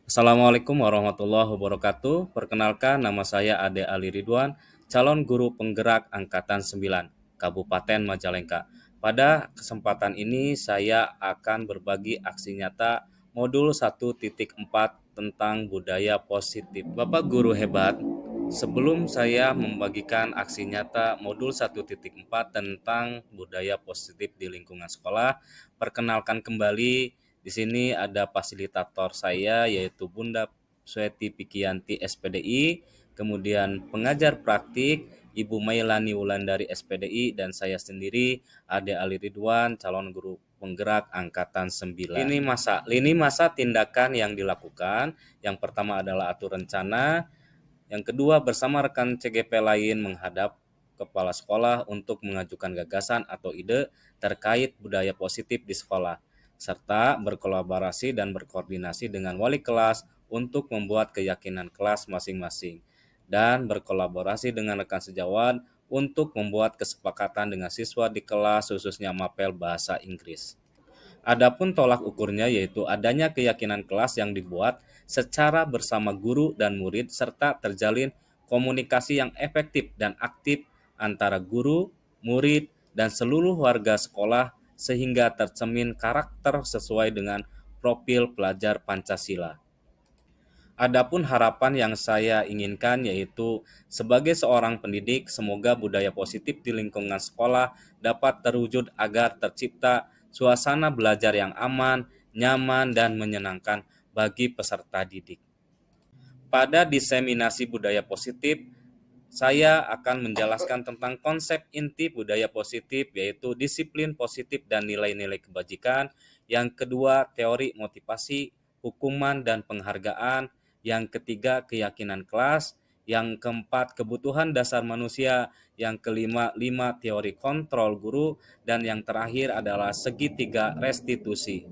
Assalamualaikum warahmatullahi wabarakatuh. Perkenalkan, nama saya Ade Ali Ridwan, calon guru penggerak Angkatan 9, Kabupaten Majalengka. Pada kesempatan ini saya akan berbagi aksi nyata modul 1.4 tentang budaya positif. Bapak guru hebat, sebelum saya membagikan aksi nyata modul 1.4 tentang budaya positif di lingkungan sekolah, perkenalkan kembali. Di sini ada fasilitator saya yaitu Bunda Sweti Pikianti SPDI, kemudian pengajar praktik Ibu Mailani Wulandari SPDI, dan saya sendiri Ade Ali Ridwan, calon guru penggerak Angkatan 9. Lini masa tindakan yang dilakukan, yang pertama adalah atur rencana, yang kedua bersama rekan CGP lain menghadap kepala sekolah untuk mengajukan gagasan atau ide terkait budaya positif di sekolah, serta berkolaborasi dan berkoordinasi dengan wali kelas untuk membuat keyakinan kelas masing-masing, dan berkolaborasi dengan rekan sejawat untuk membuat kesepakatan dengan siswa di kelas khususnya mapel bahasa Inggris. Adapun tolak ukurnya yaitu adanya keyakinan kelas yang dibuat secara bersama guru dan murid serta terjalin komunikasi yang efektif dan aktif antara guru, murid, dan seluruh warga sekolah sehingga tercermin karakter sesuai dengan profil pelajar Pancasila. Adapun harapan yang saya inginkan yaitu sebagai seorang pendidik, semoga budaya positif di lingkungan sekolah dapat terwujud agar tercipta suasana belajar yang aman, nyaman, dan menyenangkan bagi peserta didik. Pada diseminasi budaya positif, saya akan menjelaskan tentang konsep inti budaya positif yaitu disiplin positif dan nilai-nilai kebajikan. Yang kedua, teori motivasi, hukuman dan penghargaan. Yang ketiga, keyakinan kelas. Yang keempat, kebutuhan dasar manusia. Yang kelima, teori kontrol guru. Dan yang terakhir adalah segitiga restitusi.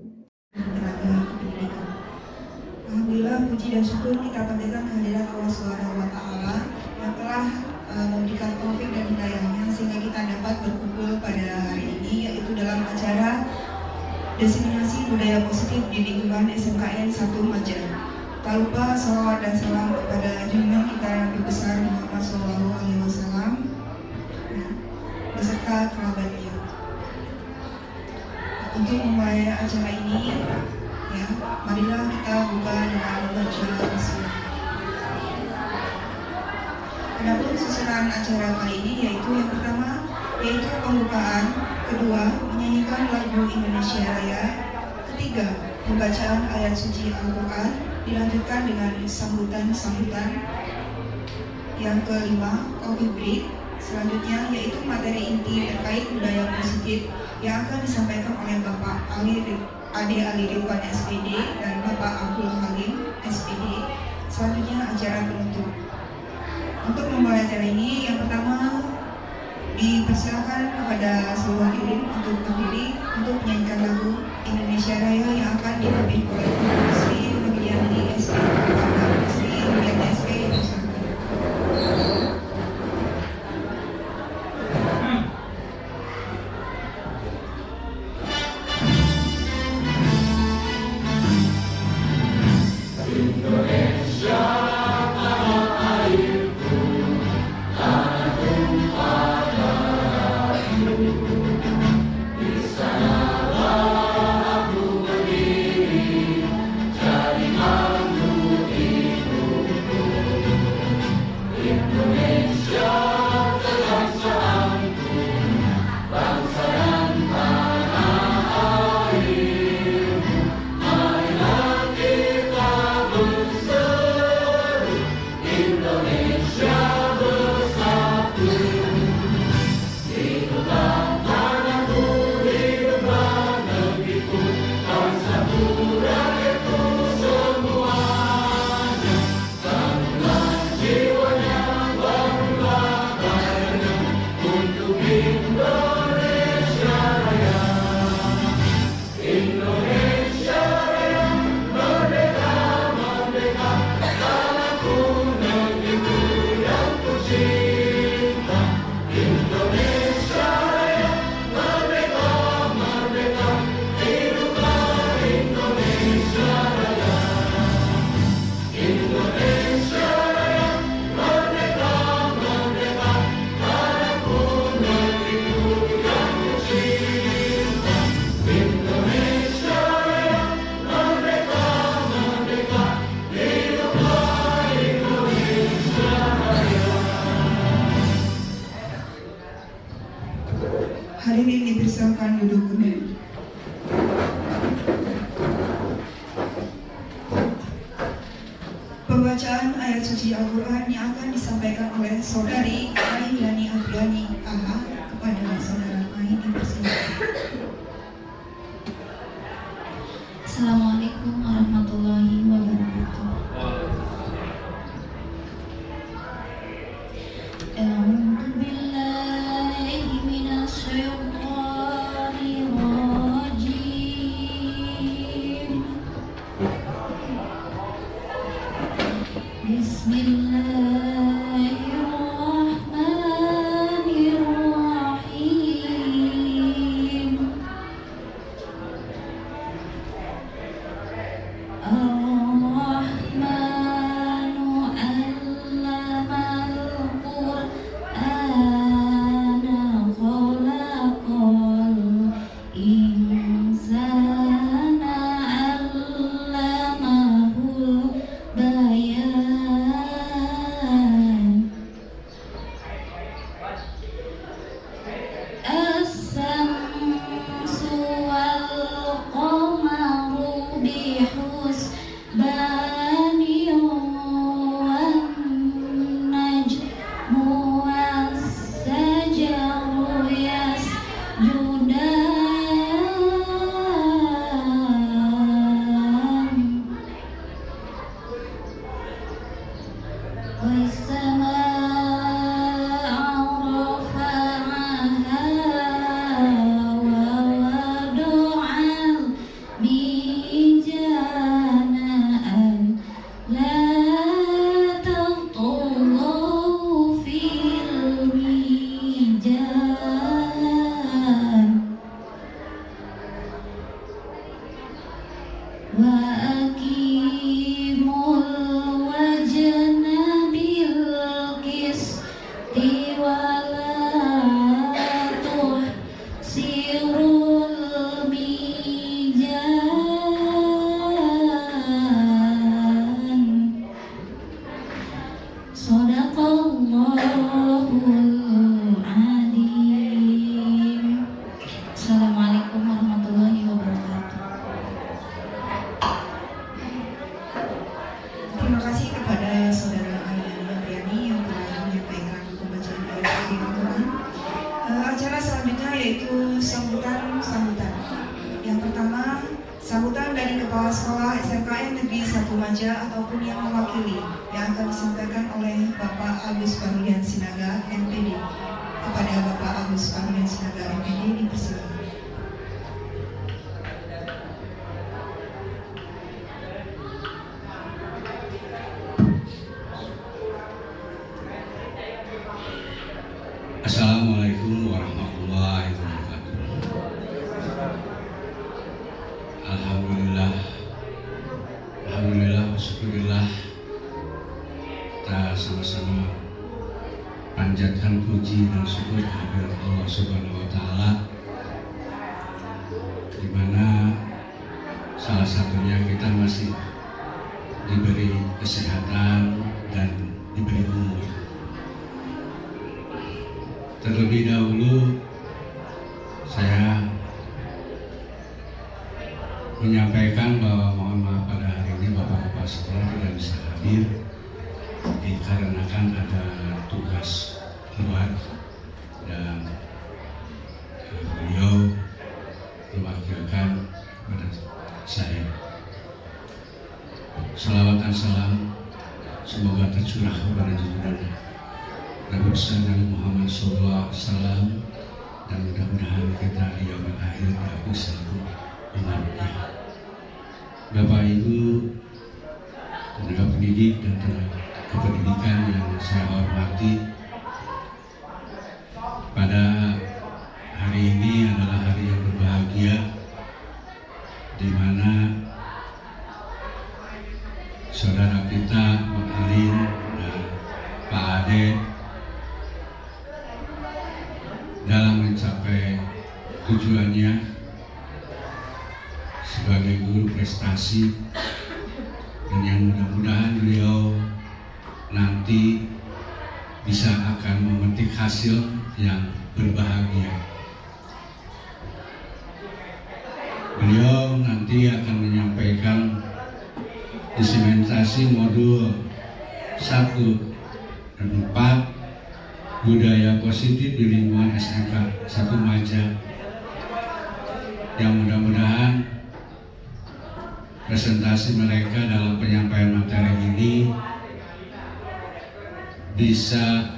Alhamdulillah, puji dan syukur kita panjatkan kehadiran Allah Subhanahu wa Ta'ala yang telah memberikan taufik dan hidayahnya sehingga kita dapat berkumpul pada hari ini, yaitu dalam acara diseminasi budaya positif di lingkungan SMKN 1 Majalengka. Tak lupa salawat dan salam kepada junjungan kita Nabi besar Muhammad SAW beserta kerabatnya. Untuk memulai acara ini, marilah kita buka dengan membaca bismillah. Adapun susunan acara kali ini yaitu yang pertama yaitu pembukaan, kedua menyanyikan lagu Indonesia Raya, ketiga pembacaan ayat suci Al-Quran, dilanjutkan dengan sambutan, yang kelima coffee break, selanjutnya yaitu materi inti terkait budaya positif yang akan disampaikan oleh Bapak Ade Ali Ridwan SPD dan Bapak Abdul Halim SPD. Selanjutnya acara penutup. Untuk memulai acara ini, yang pertama dipersilakan kepada seluruh hadirin untuk berdiri untuk menyanyikan lagu Indonesia Raya yang akan dipimpin oleh Sri Rubiani SPD kepada Sri Rubiani SPD. Pembacaan ayat suci Al-Quran yang akan disampaikan oleh Saudari Aiyani Afriani AH kepada Saudara Ain dipersilakan. Assalamualaikum warahmatullahi wabarakatuh. A'udzu billahi minasy syaithanir rajim. Bismillahirrahmanirrahim. Ar-Rahmanu 'allamal Qur'ana khalaqal insana 'allamahul bayan. As-samsu wal qamaru bihusbani wan najmu was-sajaru yasjudan. Was-samaa'a rafa'aha wa wada'al mizana la taghaw fil mizan wa aqimul wazna bil qisti wa la tuhsirul mizan. Shadaqallahul adzim. Assalamualaikum warahmatullahi wabarakatuh. Terima kasih kepada Saudara Aiyani Afriani yang telah menyampaikan pembacaan ayat suci Al-Quran. Acara selanjutnya yaitu sambutan. Yang pertama, sambutan dari Kepala Sekolah SMKN Negeri 1 Maja ataupun yang mewakili yang akan disampaikan oleh Bapak Agus Barulian Sinaga MPD. Kepada Bapak Agus Barulian Sinaga MPD dipersilakan. Assalamualaikum warahmatullahi wabarakatuh. Alhamdulillah, syukurillah. Kita sama-sama panjatkan puji dan syukur kehadirat Allah Subhanahu wa Ta'ala, di mana salah satunya kita masih diberi kesehatan dan diberi umur. Terlebih dahulu saya menyampaikan bahwa mohon maaf pada hari ini Bapak-Bapak sekolah tidak bisa hadir dikarenakan ada tugas luar, dan beliau mewakilkan pada saya. Salawat dan salam semoga tercurah kepada junjungan Nabi besar Nabi Muhammad SAW, dan mudah-mudahan kita di yaumil akhir dapat selalu umatnya. Bapak Ibu tenaga pendidik dan tenaga kependidikan yang saya hormati, pada hari ini adalah hari yang berbahagia, di mana saudara kita Pak Alin dan Pak Ade dalam mencapai tujuannya sebagai guru prestasi, dan yang mudah-mudahan beliau nanti bisa akan memetik hasil yang berbahagia. Beliau nanti akan menyampaikan disementasi modul 1 dan 4 budaya positif di lingkungan SMK 1 Maja, yang mudah-mudahan presentasi mereka dalam penyampaian materi ini bisa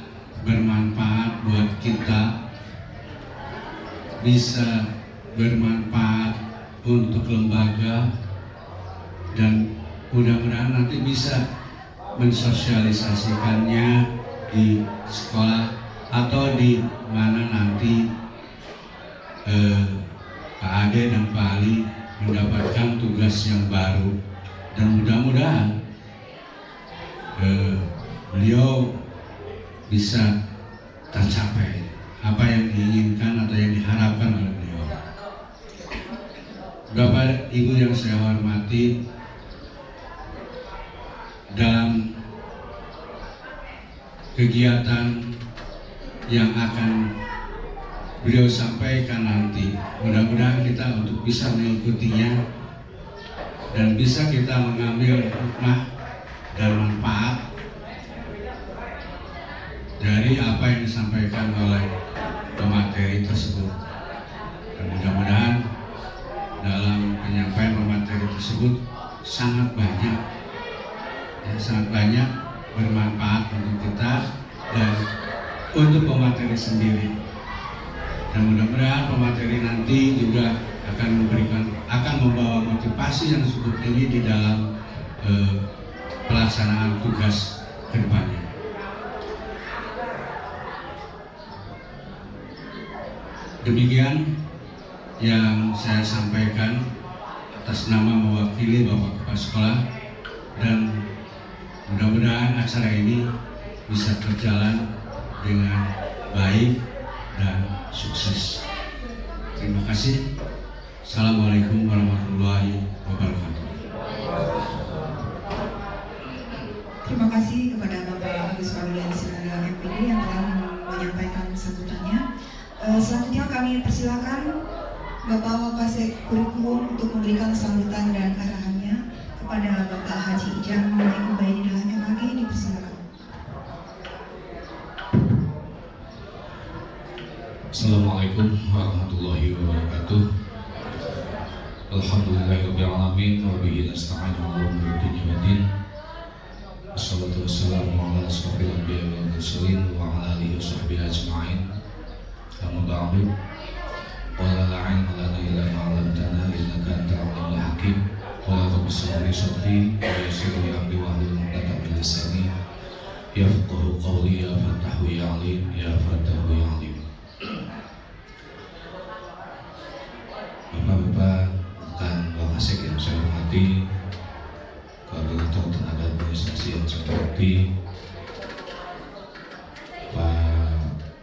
bermanfaat buat kita, bisa bermanfaat untuk lembaga, dan mudah-mudahan nanti bisa mensosialisasikannya di sekolah atau di mana nanti Pak Ade dan Pak Ali mendapatkan tugas yang baru, dan mudah-mudahan beliau bisa tercapai apa yang diinginkan atau yang diharapkan oleh beliau. Bapak Ibu yang saya hormati, dalam kegiatan yang akan beliau sampaikan nanti, mudah-mudahan kita untuk bisa mengikutinya dan bisa kita mengambil hikmah dan manfaat dari apa yang disampaikan oleh pemateri tersebut. Dan mudah-mudahan dalam penyampaian pemateri tersebut sangat banyak bermanfaat untuk kita dan untuk pemateri sendiri. Dan mudah-mudahan pemateri nanti juga akan membawa motivasi yang cukup tinggi di dalam pelaksanaan tugas ke depannya. Demikian yang saya sampaikan atas nama mewakili Bapak Kepala Sekolah, dan mudah-mudahan acara ini bisa berjalan dengan baik dan sukses. Terima kasih. Assalamualaikum warahmatullahi wabarakatuh. Terima kasih kepada Bapak Agus Farulian Sinaga MPD yang telah menyampaikan sambutannya. Selanjutnya kami persilakan Bapak Wakasek Kurikulum untuk memberikan sambutan dan arahannya kepada Bapak Haji Ijam Ubaidillah MAG. Dipersilakan. Assalamualaikum warahmatullahi wabarakatuh. Alhamdulillahirabbil alamin wa bihi nasta'inu ala umuri dunya waddin. Wassalatu wassalamu ala asyrofil anbiya'i wal mursalin wa ala alihi washabbihi ajma'in. Amma ba'du. Qala la 'ilma lana illa ma 'allamtana innaka antal 'alimul hakim. Qala rabbi shrah li sadri wa yassir li amri wahlul 'uqdatam min lisani yafqahu qawli. Ya Fattahu ya 'Alim, ya Fattahu ya 'Alim. Bapak-bapak dan Wakasek yang saya hormati, koordinator tenaga administrasi yang saya hormati, Pak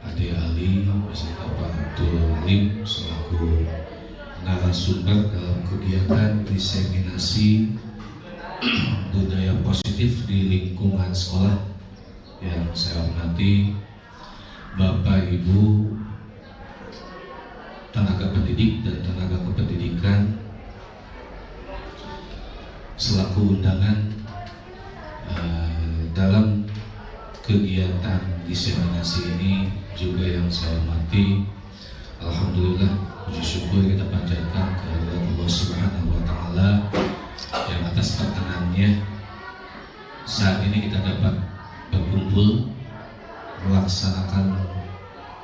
Ade Ali beserta Pak Abdul Halim selaku narasumber dalam kegiatan diseminasi budaya positif di lingkungan sekolah yang saya hormati, Bapak Ibu tenaga pendidik dan tenaga kependidikan selaku undangan dalam kegiatan diseminasi ini juga yang saya hormati. Alhamdulillah, puji syukur kita panjatkan kehadirat Allah Subhanahu wa Ta'ala yang atas perkenannya saat ini kita dapat berkumpul melaksanakan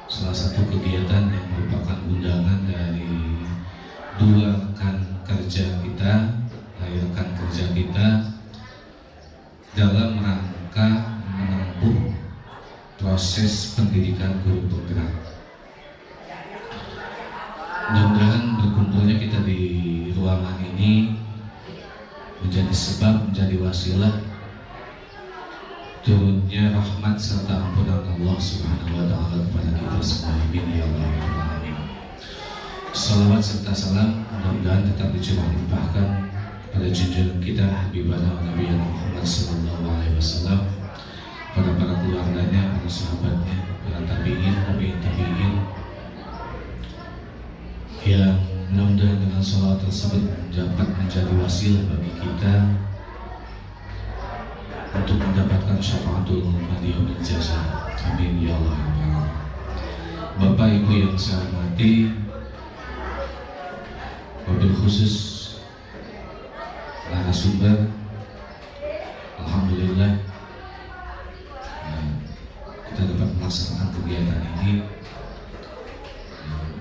salah satu kegiatan yang merupakan undangan dari dua rekan kerja kita, dalam rangka menempuh proses pendidikan guru penggerak. Mudah-mudahan berkumpulnya kita di ruangan ini menjadi sebab, menjadi wasilah turunnya rahmat serta ampunan Allah Subhanahu wa Ta'ala kepada kita semua. Amin ya rabbal alamin. Salawat serta salam mudah-mudahan tetap dicurahkan pada junjungan kita Habibana Nabi Muhammad sallallahu alaihi wasallam, pada para keluarganya, para sahabatnya, para tabi'in, tabi'in yang mudah-mudahan dengan salawat tersebut dapat menjadi wasilah bagi kita untuk mendapatkan syafaatul madiyah jaza. Amin ya Allah ya Rabbal. Bapak Ibu yang saya hormati, wabil khusus narasumber, alhamdulillah kita dapat melaksanakan kegiatan ini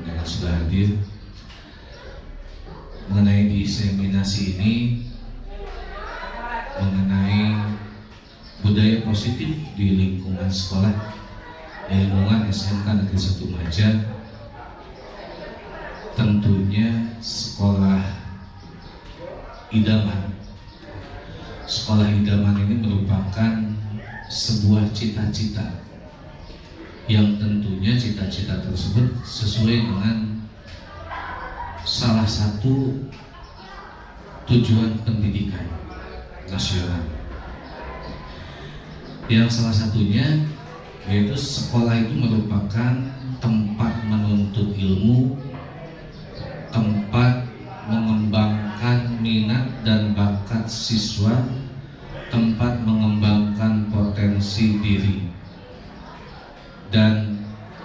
dengan sudah hadir. Mengenai diseminasi ini, mengenai budaya positif di lingkungan sekolah, di lingkungan SMK Negeri 1 Maja, tentunya sekolah idaman. Sekolah idaman ini merupakan sebuah cita-cita yang tentunya cita-cita tersebut sesuai dengan salah satu tujuan pendidikan nasional, yang salah satunya yaitu sekolah itu merupakan tempat menuntut ilmu, tempat mengembangkan minat dan bakat siswa, tempat mengembangkan potensi diri. Dan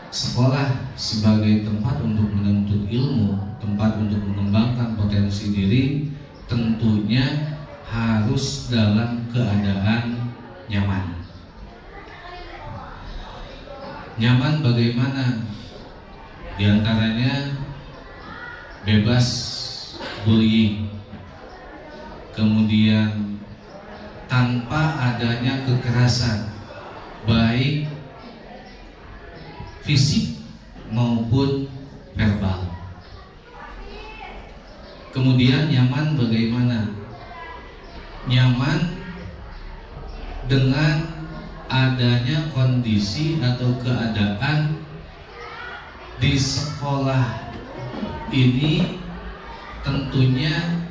sekolah sebagai tempat untuk menuntut ilmu, tempat untuk mengembangkan potensi diri, tentunya harus dalam keadaan nyaman. Nyaman bagaimana? Di antaranya bebas bullying, kemudian tanpa adanya kekerasan, baik fisik maupun verbal. Kemudian nyaman bagaimana? Nyaman dengan adanya kondisi atau keadaan di sekolah ini, tentunya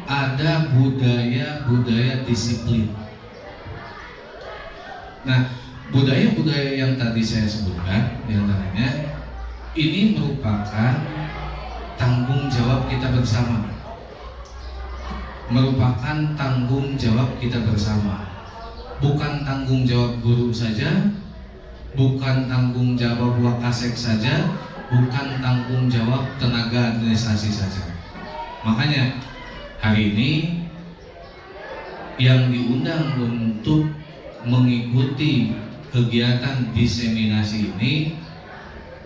ada budaya disiplin. Nah, budaya-budaya yang tadi saya sebutkan, diantaranya ini merupakan tanggung jawab kita bersama, merupakan tanggung jawab kita bersama, bukan tanggung jawab guru saja, bukan tanggung jawab wakasek saja, bukan tanggung jawab tenaga administrasi saja. Makanya hari ini yang diundang untuk mengikuti kegiatan diseminasi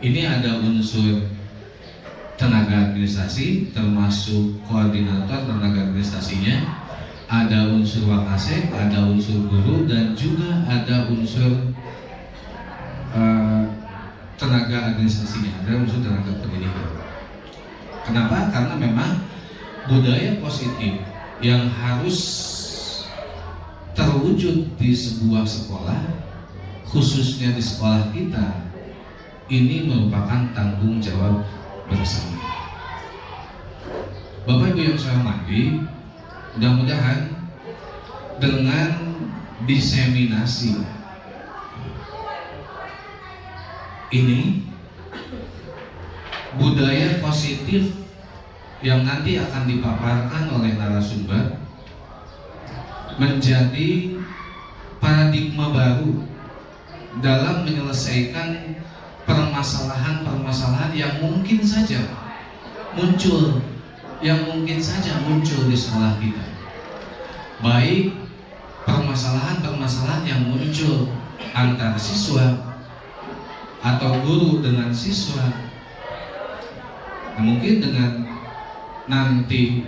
ini ada unsur tenaga administrasi, termasuk koordinator tenaga administrasinya, ada unsur wakasek, ada unsur guru, dan juga ada unsur tenaga administrasinya, ada unsur tenaga pendidikan. Kenapa? Karena memang budaya positif yang harus terwujud di sebuah sekolah, khususnya di sekolah kita, ini merupakan tanggung jawab bersama. Bapak Ibu yang saya hormati, mudah-mudahan dengan diseminasi ini, budaya positif yang nanti akan dipaparkan oleh narasumber menjadi paradigma baru dalam menyelesaikan permasalahan-permasalahan yang mungkin saja muncul di sekolah kita. Baik permasalahan-permasalahan yang muncul antar siswa atau guru dengan siswa, mungkin dengan nanti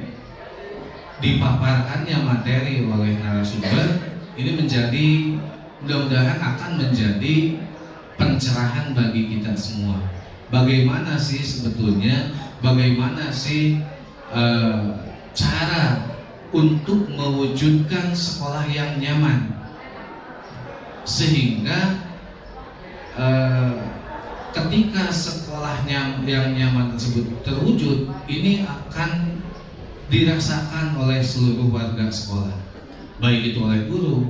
dipaparkannya materi oleh narasumber, ini menjadi, mudah-mudahan akan menjadi pencerahan bagi kita semua. Bagaimana sih sebetulnya, bagaimana sih cara untuk mewujudkan sekolah yang nyaman, sehingga ketika sekolahnya yang nyaman tersebut terwujud, ini akan dirasakan oleh seluruh warga sekolah, baik itu oleh guru,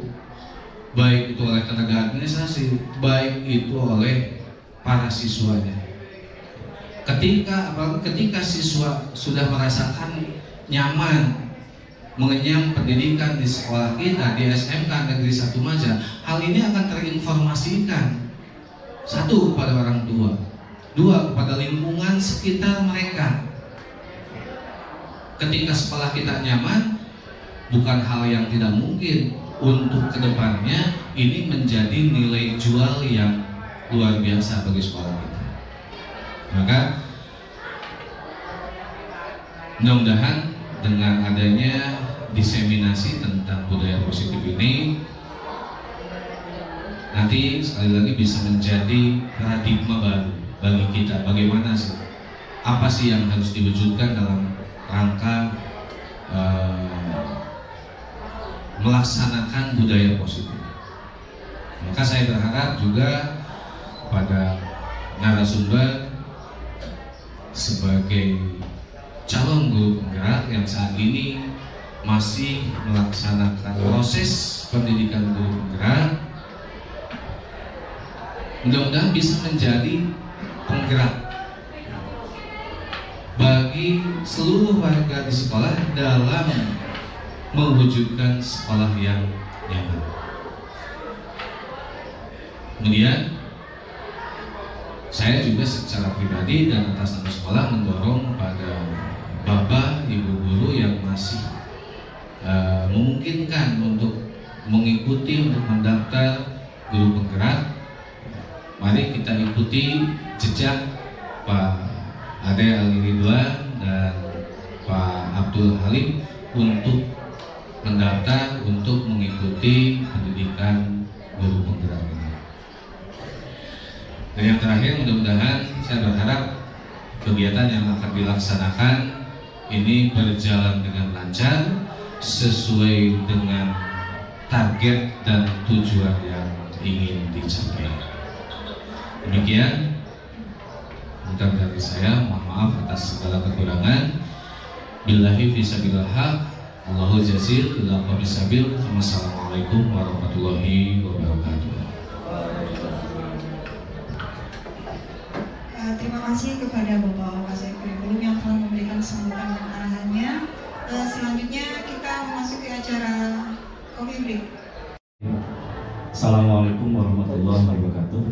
baik itu oleh tenaga administrasi, baik itu oleh para siswanya. Ketika siswa sudah merasakan nyaman mengenyam pendidikan di sekolah kita, di SMK Negeri 1 Maja, hal ini akan terinformasikan. Satu, kepada orang tua. Dua, kepada lingkungan sekitar mereka. Ketika sekolah kita nyaman, bukan hal yang tidak mungkin untuk kedepannya ini menjadi nilai jual yang luar biasa bagi sekolah kita. Maka mudah-mudahan dengan adanya diseminasi tentang budaya positif ini, nanti sekali lagi bisa menjadi paradigma baru bagi kita. Bagaimana sih, apa sih yang harus diwujudkan dalam rangka melaksanakan budaya positif. Maka saya berharap juga pada narasumber sebagai calon guru penggerak yang saat ini masih melaksanakan proses pendidikan guru penggerak, mudah-mudahan bisa menjadi penggerak bagi seluruh warga di sekolah dalam mewujudkan sekolah yang nyaman. Kemudian saya juga secara pribadi dan atas nama sekolah mendorong pada bapak ibu guru yang masih memungkinkan untuk mengikuti, untuk mendaftar guru penggerak. Mari kita ikuti jejak Pak Ade Aliridwan dan Pak Abdul Halim untuk mendaftar untuk mengikuti pendidikan guru penggerak ini. Dan yang terakhir, mudah-mudahan saya berharap kegiatan yang akan dilaksanakan ini berjalan dengan lancar sesuai dengan target dan tujuan yang ingin dicapai. Demikian bukan dari saya, mohon maaf atas segala kekurangan. Billahi fisabilillah haq, Allahu jazil ila qabisabil. Wassalamualaikum warahmatullahi wabarakatuh. Terima kasih kepada Bapak Wakasek Kurikulum yang telah memberikan sambutan dan arahannya. Selanjutnya kita memasuki acara coffee break. Assalamualaikum warahmatullahi wabarakatuh.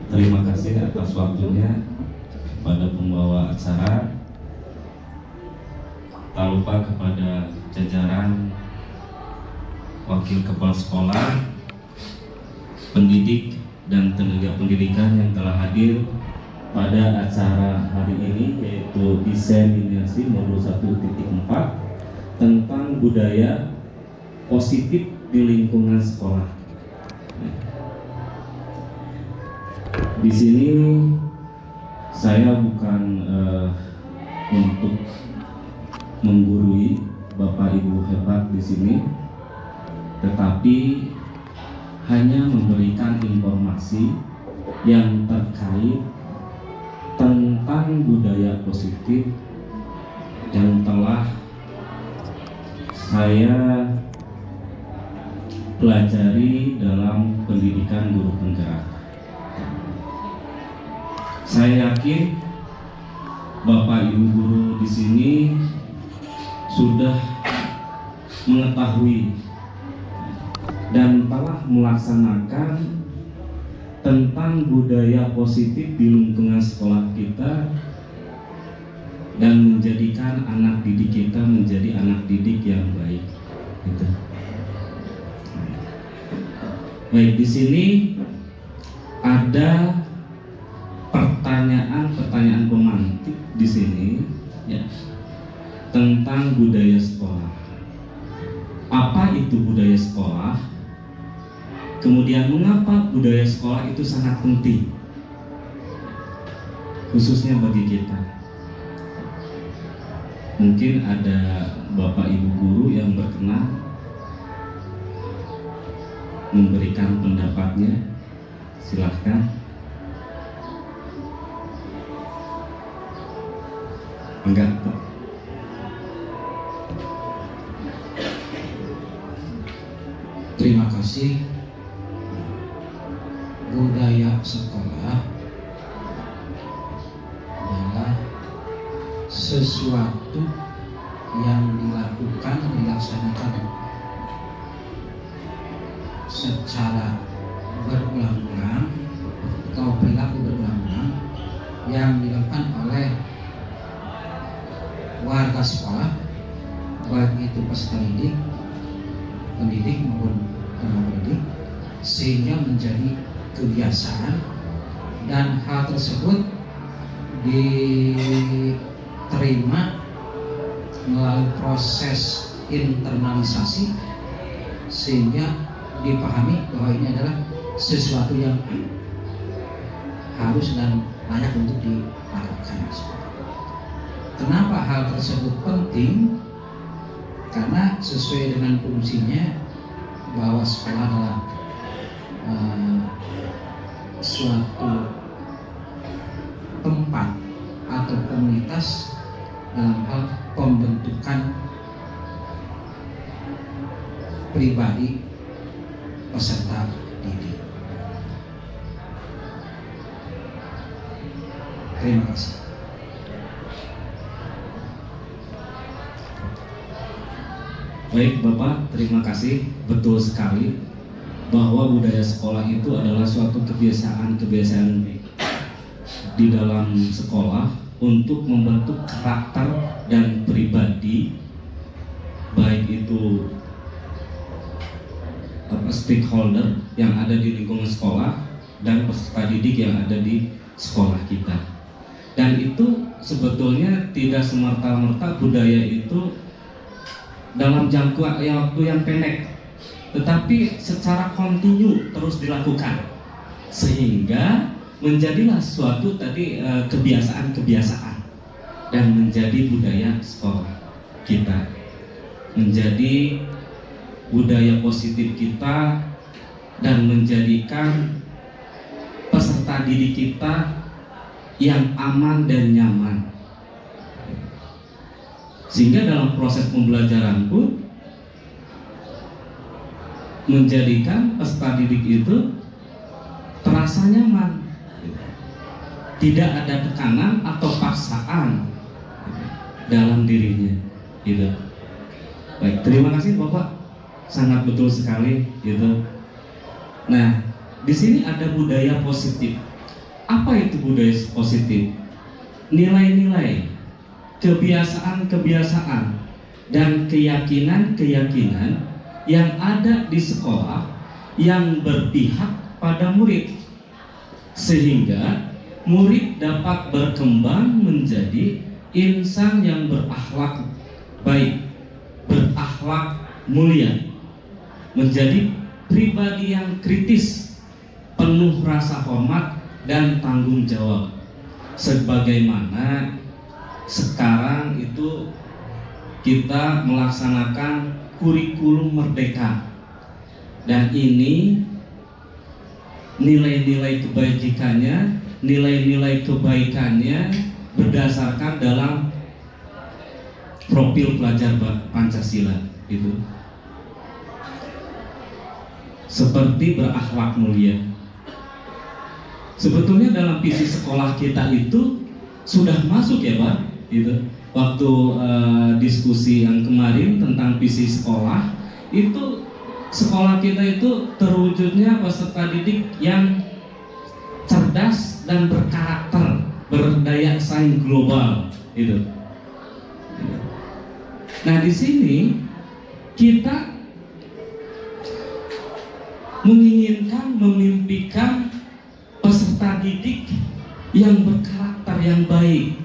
Terima kasih atas waktunya kepada pembawa acara. Tak lupa kepada jajaran wakil kepala sekolah, pendidik dan tenaga pendidikan yang telah hadir pada acara hari ini, yaitu diseminasi modul 1.4 tentang budaya positif di lingkungan sekolah. Di sini saya bukan untuk menggurui Bapak Ibu hebat di sini, tetapi hanya memberikan informasi yang terkait tentang budaya positif yang telah saya pelajari dalam pendidikan guru penggerak. Saya yakin Bapak Ibu guru di sini sudah mengetahui dan telah melaksanakan tentang budaya positif di lingkungan sekolah kita dan menjadikan anak didik kita menjadi anak didik yang baik. Gitu. Baik, di sini ada pertanyaan pemantik di sini, ya, tentang budaya sekolah. Apa itu budaya sekolah? Kemudian mengapa budaya sekolah itu sangat penting, khususnya bagi kita? Mungkin ada Bapak Ibu guru yang berkenan memberikan pendapatnya. Silahkan. Enggak, Pak. Terima kasih. Budaya sekolah adalah sesuatu yang dilaksanakan secara berulang-ulang atau perilaku berulang-ulang yang dilakukan oleh warga sekolah, baik itu peserta didik, pendidik maupun tenaga pendidik, sehingga menjadi kebiasaan, dan hal tersebut diterima melalui proses internalisasi sehingga dipahami bahwa ini adalah sesuatu yang harus dan layak untuk dilakukan. Kenapa hal tersebut penting? Karena sesuai dengan fungsinya bahwa sekolah adalah suatu tempat atau komunitas dalam hal pembentukan pribadi peserta didik. Terima kasih. Baik Bapak, terima kasih. Betul sekali bahwa budaya sekolah itu adalah suatu kebiasaan-kebiasaan di dalam sekolah untuk membentuk karakter dan pribadi, baik itu stakeholder yang ada di lingkungan sekolah dan peserta didik yang ada di sekolah kita. Dan itu sebetulnya tidak semerta-merta budaya itu dalam jangka waktu yang pendek, tetapi secara kontinu terus dilakukan sehingga menjadilah suatu kebiasaan-kebiasaan dan menjadi budaya sekolah kita, menjadi budaya positif kita, dan menjadikan peserta didik kita yang aman dan nyaman. Sehingga dalam proses pembelajaran pun menjadikan peserta didik itu terasa nyaman, tidak ada tekanan atau paksaan dalam dirinya. Gitu. Baik, terima kasih Bapak, sangat betul sekali. Gitu. Nah, di sini ada budaya positif. Apa itu budaya positif? Nilai-nilai, kebiasaan-kebiasaan, dan keyakinan-keyakinan yang ada di sekolah yang berpihak pada murid, sehingga murid dapat berkembang menjadi insan yang berakhlak baik, berakhlak mulia, menjadi pribadi yang kritis, penuh rasa hormat dan tanggung jawab, sebagaimana sekarang itu kita melaksanakan kurikulum merdeka, dan ini nilai-nilai kebaikannya berdasarkan dalam profil pelajar Pancasila itu, seperti berakhlak mulia. Sebetulnya dalam visi sekolah kita itu sudah masuk ya Pak, gitu. Waktu diskusi yang kemarin tentang visi sekolah, itu sekolah kita itu terwujudnya peserta didik yang cerdas dan berkarakter, berdaya saing global, gitu. Nah, di sini kita menginginkan, memimpikan peserta didik yang berkarakter yang baik,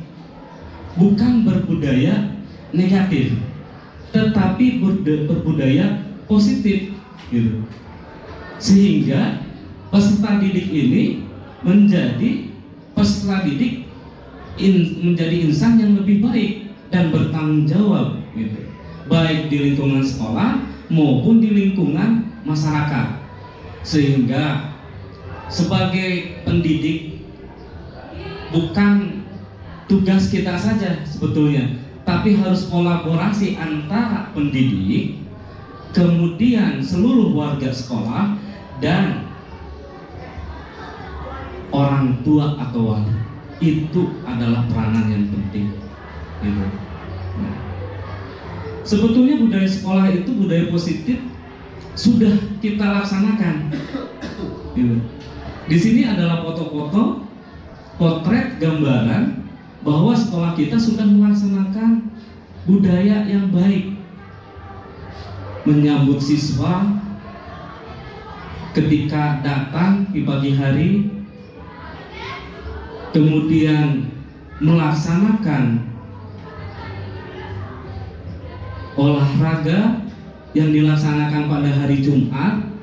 bukan berbudaya negatif, tetapi berbudaya positif, gitu. Sehingga peserta didik ini menjadi peserta didik menjadi insan yang lebih baik dan bertanggung jawab, gitu. Baik di lingkungan sekolah maupun di lingkungan masyarakat. Sehingga sebagai pendidik bukan tugas kita saja sebetulnya, tapi harus kolaborasi antara pendidik, kemudian seluruh warga sekolah, dan orang tua atau wali. Itu adalah peranan yang penting. gitu. Nah, sebetulnya budaya sekolah itu budaya positif sudah kita laksanakan. Gitu. Di sini adalah foto-foto, potret, gambaran bahwa sekolah kita sudah melaksanakan budaya yang baik, menyambut siswa ketika datang di pagi hari, kemudian melaksanakan olahraga yang dilaksanakan pada hari Jumat,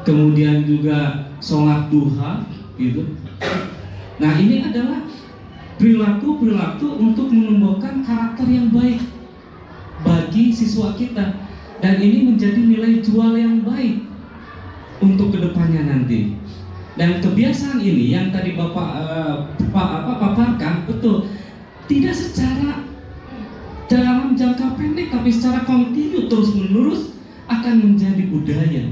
kemudian juga sholat duha, gitu. Nah, ini adalah perilaku untuk menumbuhkan karakter yang baik bagi siswa kita, dan ini menjadi nilai jual yang baik untuk kedepannya nanti. Dan kebiasaan ini yang tadi Bapak paparkan, betul, tidak secara dalam jangka pendek, tapi secara kontinu terus menerus akan menjadi budaya.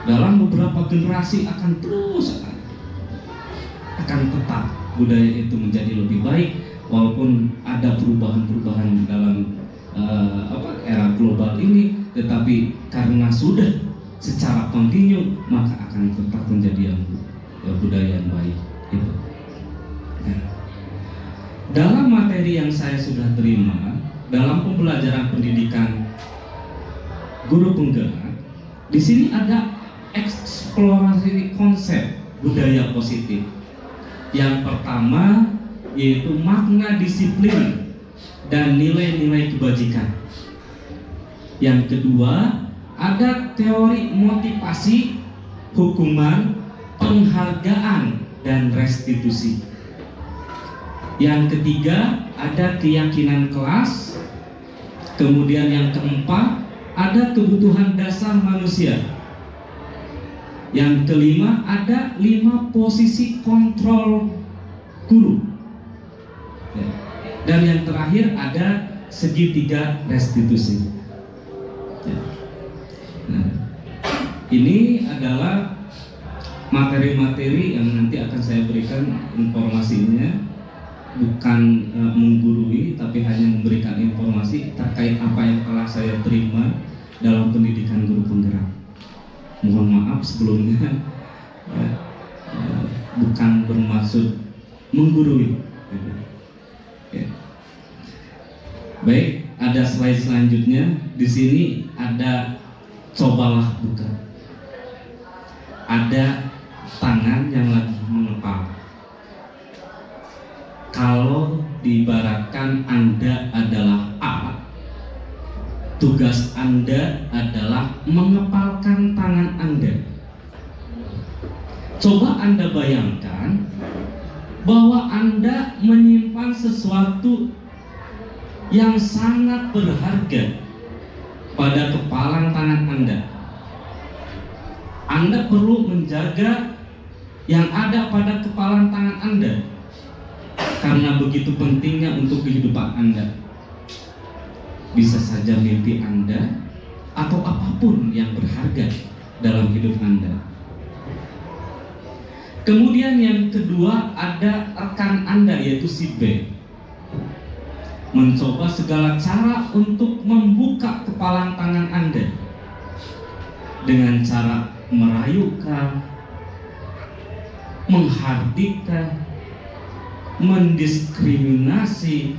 Dalam beberapa generasi akan terus akan tetap budaya itu menjadi lebih baik, walaupun ada perubahan-perubahan dalam era global ini, tetapi karena sudah secara kontinu maka akan tetap menjadi budaya yang baik itu. Nah, dalam materi yang saya sudah terima dalam pembelajaran pendidikan guru penggerak, di sini ada eksplorasi konsep budaya positif. Yang pertama yaitu makna disiplin dan nilai-nilai kebajikan. Yang kedua ada teori motivasi, hukuman, penghargaan, dan restitusi. Yang ketiga ada keyakinan kelas. Kemudian yang keempat ada kebutuhan dasar manusia. Yang kelima ada 5 posisi kontrol guru. Dan yang terakhir ada segitiga restitusi. Nah, ini adalah materi-materi yang nanti akan saya berikan informasinya, bukan menggurui, tapi hanya memberikan informasi terkait apa yang telah saya terima dalam pendidikan guru penggerak. Mohon maaf sebelumnya, bukan bermaksud menggurui. Baik, ada slide selanjutnya. Di sini ada cobalah buka. Ada tangan yang lagi mengepal. Kalau diibaratkan Anda adalah A, tugas Anda adalah mengepalkan tangan Anda. Coba Anda bayangkan bahwa Anda menyimpan sesuatu yang sangat berharga pada kepalan tangan Anda. Anda perlu menjaga yang ada pada kepalan tangan Anda, karena begitu pentingnya untuk kehidupan Anda. Bisa saja mimpi Anda atau apapun yang berharga dalam hidup Anda. Kemudian yang kedua ada rekan Anda, yaitu si B. Mencoba segala cara untuk membuka kepalan tangan Anda dengan cara merayukan, menghardikkan, mendiskriminasi,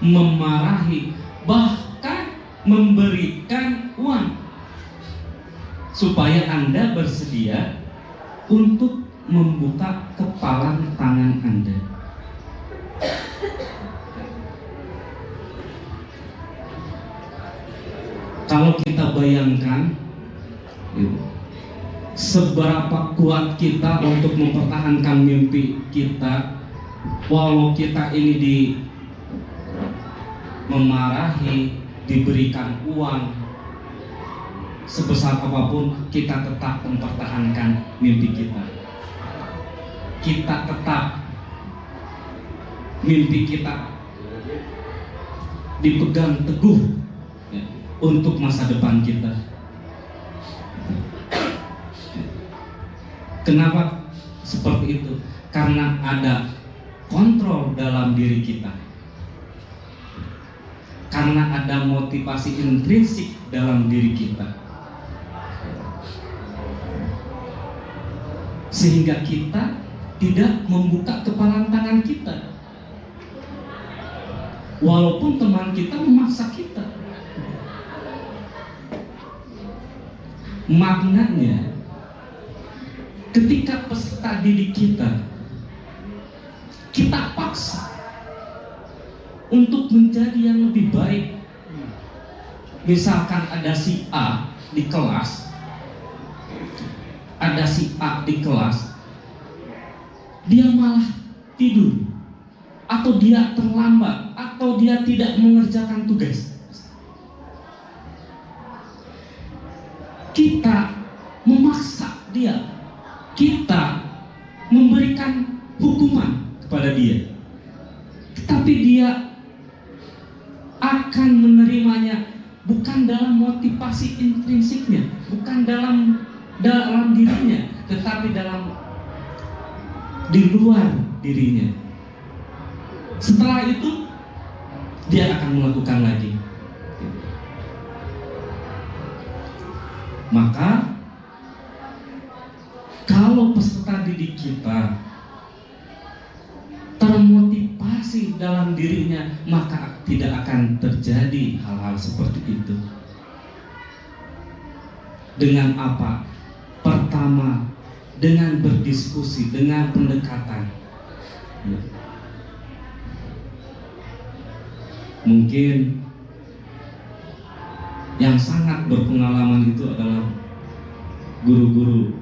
memarahi, bahkan memberikan uang supaya Anda bersedia untuk membuka kepalan tangan Anda. Kalau kita bayangkan seberapa kuat kita untuk mempertahankan mimpi kita, walau kita ini memarahi, diberikan uang sebesar apapun, kita tetap mempertahankan mimpi kita. Kita tetap mimpi kita dipegang teguh untuk masa depan kita. Kenapa seperti itu? Karena ada kontrol dalam diri kita. Karena ada motivasi intrinsik dalam diri kita, sehingga kita tidak membuka kepalan tangan kita, walaupun teman kita memaksa kita. Maknanya, ketika peserta didik kita paksa untuk menjadi yang lebih baik. Misalkan ada si A di kelas, dia malah tidur, atau dia terlambat, atau dia tidak mengerjakan tugas. Kita memaksa dia, kita memberikan hukuman kepada dia, tetapi dia akan menerimanya bukan dalam motivasi intrinsiknya, bukan dalam dirinya, tetapi di luar dirinya. Setelah itu dia akan melakukan lagi. Maka kalau peserta didik kita termotivasi dalam dirinya, maka tidak akan terjadi hal-hal seperti itu. Dengan apa? Pertama, dengan berdiskusi, dengan pendekatan. Mungkin yang sangat berpengalaman itu adalah guru-guru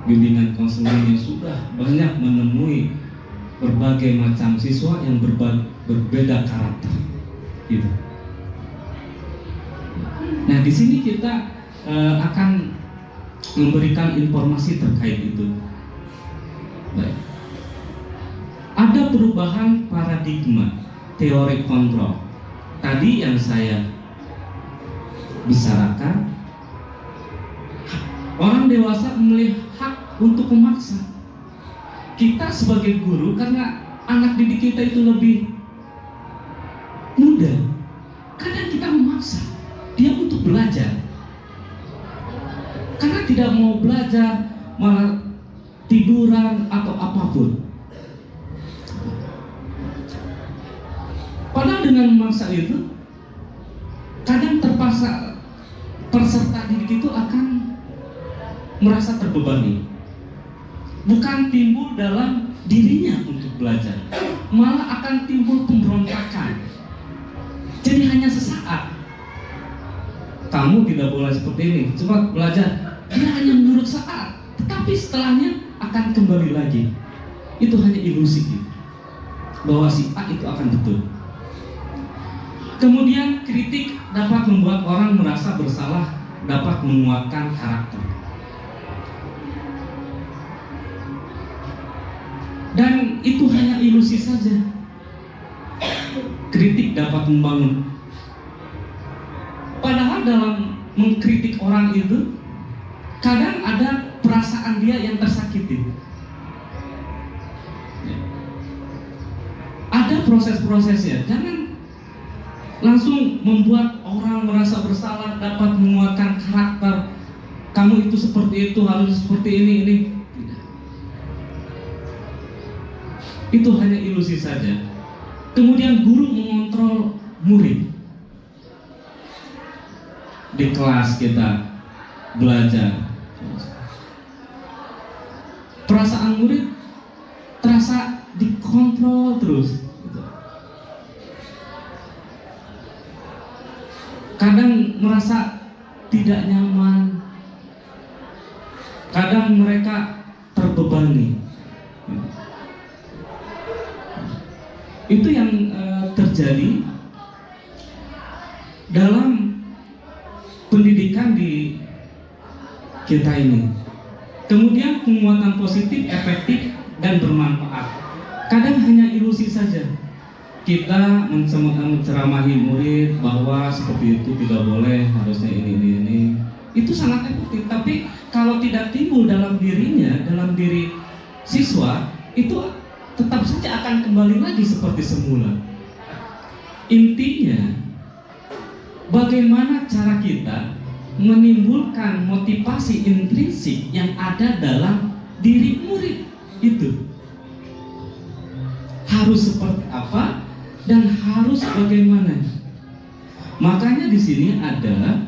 bimbingan konseling yang sudah banyak menemui berbagai macam siswa yang berbeda karakter, gitu. Nah, di sini kita akan memberikan informasi terkait itu. Baik. Ada perubahan paradigma teori kontrol. Tadi yang saya bicarakan, orang dewasa memilih hak untuk memaksa. Kita sebagai guru, karena anak didik kita itu lebih muda, kadang kita memaksa dia untuk belajar. Karena tidak mau belajar, malah tiduran atau apapun. Padahal dengan memaksa itu, kadang terpaksa peserta didik itu akan merasa terbebani. Bukan timbul dalam dirinya untuk belajar, malah akan timbul pemberontakan. Jadi hanya sesaat. Kamu tidak boleh seperti ini, coba belajar. Dia hanya menurut saat, tetapi setelahnya akan kembali lagi. Itu hanya ilusi gitu, bahwa si A itu akan betul. Kemudian kritik dapat membuat orang merasa bersalah, dapat menguatkan karakter. Dan itu hanya ilusi saja. Kritik dapat membangun. Padahal dalam mengkritik orang itu, kadang ada perasaan dia yang tersakiti. Ada proses-prosesnya. Jangan langsung membuat orang merasa bersalah, dapat menguatkan karakter. Kamu itu seperti itu, harus seperti ini. Tidak. Itu hanya ilusi saja. Kemudian guru mengontrol murid. Di kelas kita belajar, perasaan murid terasa dikontrol terus. Kadang merasa tidak nyaman, kadang mereka terbebani. Itu yang terjadi dalam pendidikan di kita ini. Kemudian penguatan positif, efektif, dan bermanfaat. Kadang hanya ilusi saja. Kita menceramahi murid bahwa seperti itu tidak boleh, harusnya ini. Itu sangat efektif. Tapi kalau tidak timbul dalam dirinya, dalam diri siswa, itu tetap saja akan kembali lagi seperti semula. Intinya, bagaimana cara kita menimbulkan motivasi intrinsik yang ada dalam diri murid itu. Harus seperti apa dan harus bagaimana. Makanya di sini ada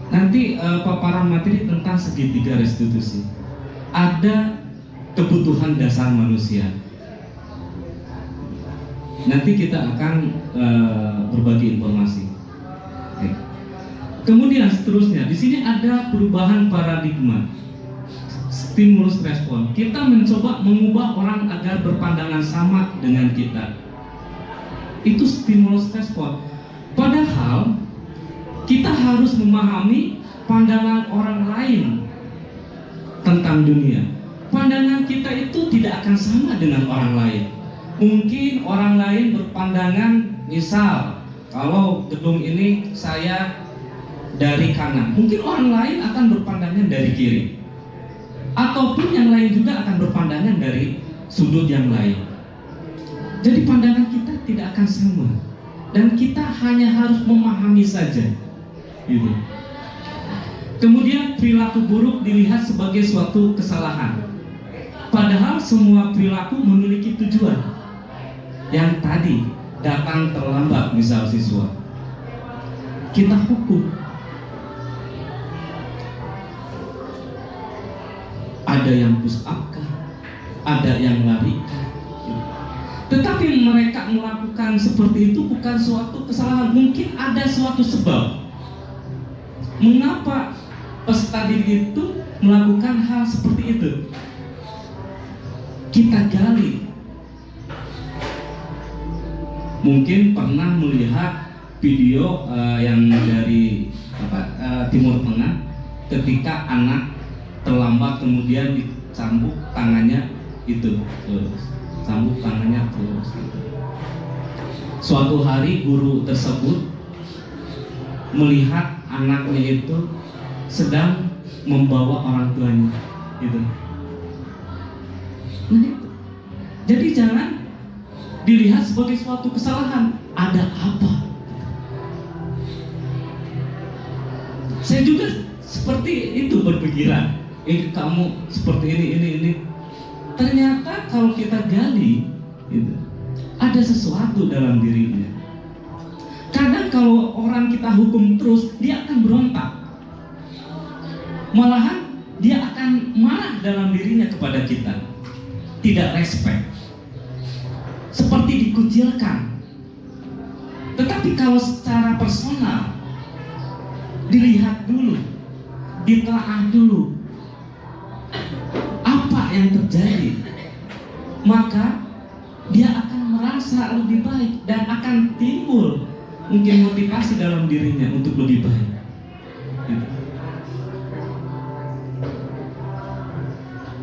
nanti paparan materi tentang segitiga restitusi. Ada kebutuhan dasar manusia. Nanti kita akan berbagi informasi. Oke. Kemudian seterusnya, di sini ada perubahan paradigma, stimulus respon. Kita mencoba mengubah orang agar berpandangan sama dengan kita. Itu stimulus respon. Padahal kita harus memahami pandangan orang lain tentang dunia. Pandangan kita itu tidak akan sama dengan orang lain. Mungkin orang lain berpandangan, misal kalau gedung ini saya dari kanan, mungkin orang lain akan berpandangan dari kiri, ataupun yang lain juga akan berpandangan dari sudut yang lain. Jadi pandangan kita tidak akan sama, dan kita hanya harus memahami saja. Gitu. Kemudian perilaku buruk dilihat sebagai suatu kesalahan, padahal semua perilaku memiliki tujuan. Yang tadi datang terlambat, misal siswa, kita hukum. Ada yang push up kah? Ada yang lari kah? Tetapi mereka melakukan seperti itu bukan suatu kesalahan. Mungkin ada suatu sebab mengapa peserta didik itu melakukan hal seperti itu. Kita gali. Mungkin pernah melihat video yang dari Timur Tengah, ketika anak terlambat kemudian dicambuk tangannya itu terus, cambuk tangannya terus. Suatu hari guru tersebut melihat anaknya itu sedang membawa orang tuanya, gitu. Nah, itu. Jadi jangan dilihat sebagai suatu kesalahan. Ada apa? Saya juga seperti itu berpikiran. Kamu seperti ini. Ternyata kalau kita gali, gitu, ada sesuatu dalam dirinya. Kadang kalau orang kita hukum terus, dia akan berontak. Malahan dia akan marah dalam dirinya kepada kita. Tidak respect. Seperti dikucilkan. Tetapi kalau secara personal, dilihat dulu, ditelaah dulu apa yang terjadi, maka dia akan merasa lebih baik dan akan timbul mungkin motivasi dalam dirinya untuk lebih baik.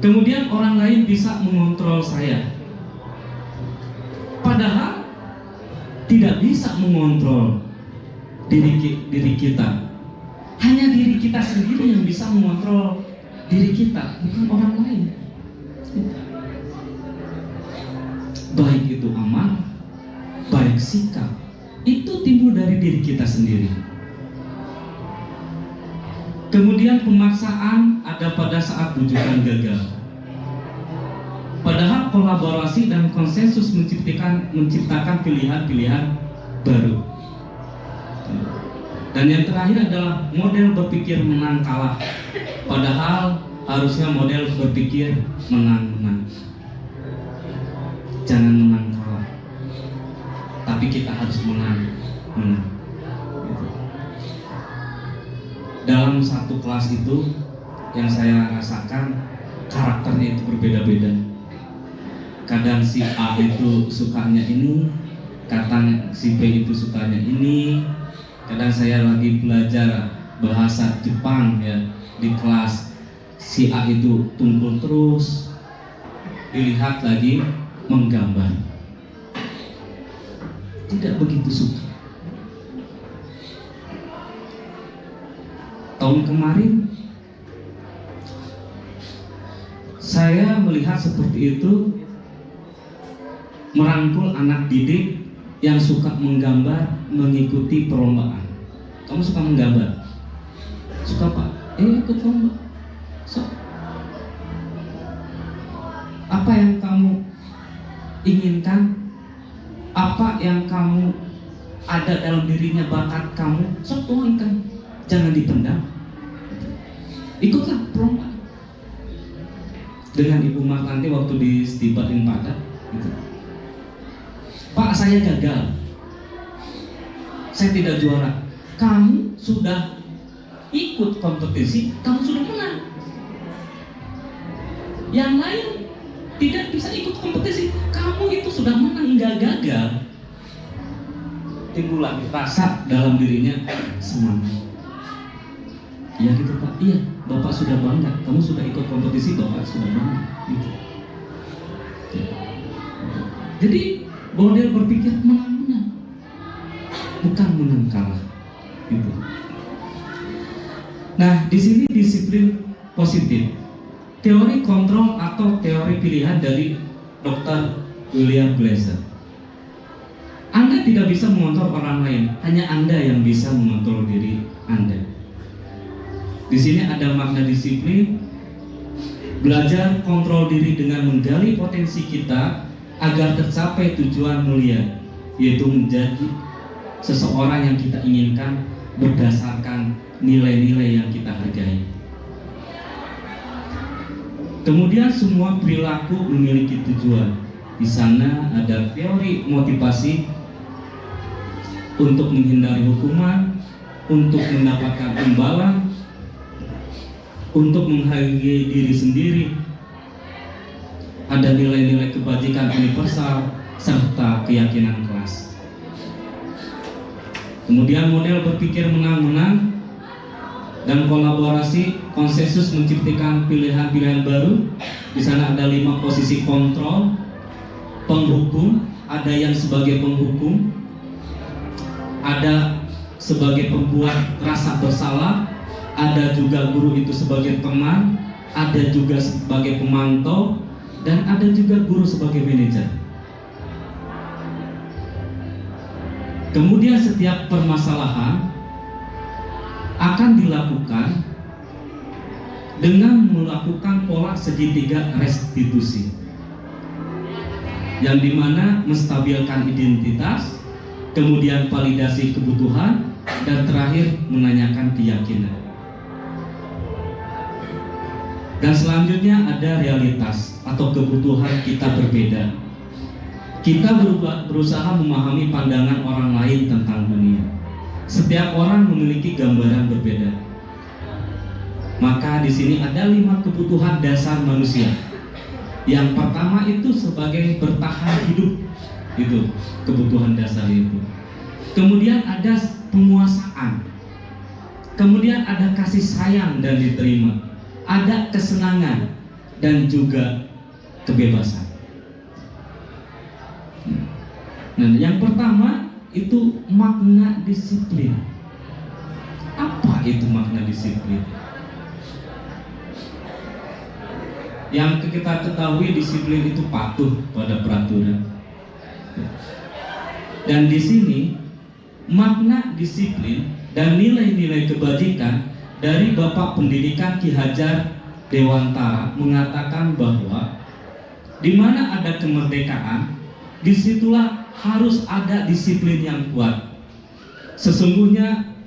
Kemudian orang lain bisa mengontrol saya, padahal tidak bisa mengontrol diri kita. Hanya diri kita sendiri yang bisa mengontrol diri kita, bukan orang lain. Baik itu amal, baik sikap, itu timbul dari diri kita sendiri. Kemudian pemaksaan ada pada saat rujukan gagal. Padahal kolaborasi dan konsensus menciptakan pilihan-pilihan baru. Dan yang terakhir adalah model berpikir menang kalah. Padahal harusnya model berpikir menang-menang. Jangan menang kalah, tapi kita harus menang. Dalam satu kelas itu yang saya rasakan karakternya itu berbeda-beda. Kadang si A itu sukanya ini, kadang si B itu sukanya ini. Kadang saya lagi belajar bahasa Jepang ya di kelas, si A itu tumpul terus, dilihat lagi menggambar, tidak begitu suka. Tahun kemarin saya melihat melihat seperti itu merangkul anak didik yang suka menggambar mengikuti perlombaan. Kamu suka menggambar? Suka Pak? Ikut lomba. So, apa yang kamu inginkan? Apa yang kamu ada dalam dirinya, bakat kamu, sok tuangkan, jangan dipendam. Ikutlah perlombaan. Dengan Ibu Martanti waktu di Stibatin Padat, gitu. Pak, saya gagal, saya tidak juara. Kamu sudah ikut kompetisi, kamu sudah menang. Yang lain tidak bisa ikut kompetisi, kamu itu sudah menang, nggak gagal. Timbul lagi rasa dalam dirinya semangat. Iya gitu Pak, iya Bapak sudah bangga, kamu sudah ikut kompetisi, Bapak sudah bangga gitu. Jadi model berpikir menang-menang, bukan menang kalah gitu. Nah, di sini disiplin positif, teori kontrol atau teori pilihan dari Dr. William Glasser. Anda tidak bisa mengontrol orang lain, hanya Anda yang bisa mengontrol diri Anda. Di sini ada makna disiplin, belajar kontrol diri dengan menggali potensi kita agar tercapai tujuan mulia, yaitu menjadi seseorang yang kita inginkan berdasarkan nilai-nilai yang kita hargai. Kemudian semua perilaku memiliki tujuan. Di sana ada teori motivasi untuk menghindari hukuman, untuk mendapatkan imbalan, untuk menghargai diri sendiri. Ada nilai-nilai kebajikan universal serta keyakinan kelas. Kemudian model berpikir menang-menang dan kolaborasi, konsensus menciptakan pilihan-pilihan baru. Di sana ada 5 posisi kontrol, penghukum, ada yang sebagai penghukum, ada sebagai pembuat rasa bersalah, ada juga guru itu sebagai teman, ada juga sebagai pemantau, dan ada juga guru sebagai manajer. Kemudian setiap permasalahan akan dilakukan dengan melakukan pola segitiga restitusi, yang dimana menstabilkan identitas, kemudian validasi kebutuhan, dan terakhir menanyakan keyakinan. Dan selanjutnya ada realitas atau kebutuhan kita berbeda. Kita berusaha memahami pandangan orang lain tentang dunia. Setiap orang memiliki gambaran berbeda. Maka di sini ada 5 kebutuhan dasar manusia. Yang pertama itu sebagai bertahan hidup, itu kebutuhan dasar itu. Kemudian ada penguasaan. Kemudian ada kasih sayang dan diterima. Ada kesenangan dan juga kebebasan. Nah, yang pertama itu makna disiplin. Apa itu makna disiplin? Yang kita ketahui, disiplin itu patuh pada peraturan. Dan di sini makna disiplin dan nilai-nilai kebajikan dari Bapak Pendidikan Ki Hajar Dewantara mengatakan bahwa di mana ada kemerdekaan, disitulah harus ada disiplin yang kuat. Sesungguhnya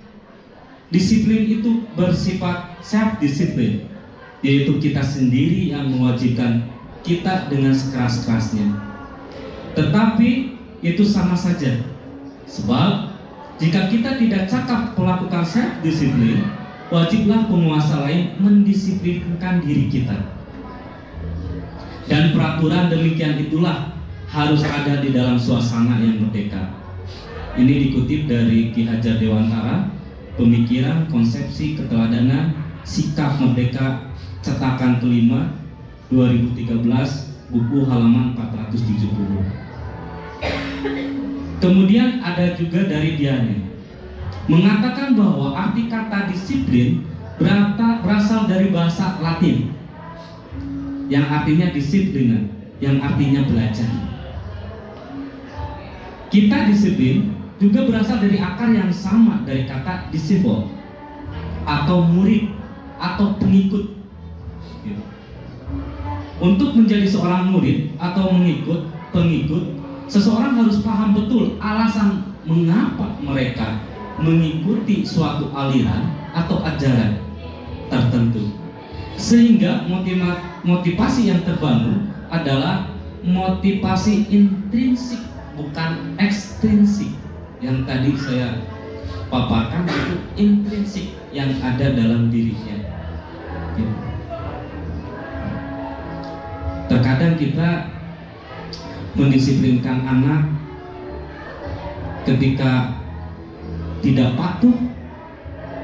disiplin itu bersifat self-disiplin, yaitu kita sendiri yang mewajibkan kita dengan sekeras-kerasnya. Tetapi itu sama saja, sebab jika kita tidak cakap melakukan self-disiplin, wajiblah penguasa lain mendisiplinkan diri kita. Dan peraturan demikian itulah harus ada di dalam suasana yang merdeka. Ini dikutip dari Ki Hajar Dewantara, Pemikiran, Konsepsi, Keteladanan, Sikap Merdeka, cetakan kelima, 2013, buku halaman 470. Kemudian ada juga dari Diane, mengatakan bahwa arti kata disiplin berasal dari bahasa Latin. yang artinya disiplin, yang artinya belajar. Kita disiplin juga berasal dari akar yang sama dari kata disciple atau murid atau pengikut. Gitu. Untuk menjadi seorang murid atau pengikut, seseorang harus paham betul alasan mengapa mereka mengikuti suatu aliran atau ajaran tertentu. Sehingga motivasi yang terbangun adalah motivasi intrinsik, bukan ekstrinsik. Yang tadi saya paparkan itu intrinsik yang ada dalam dirinya. Gitu. Terkadang kita mendisiplinkan anak ketika tidak patuh,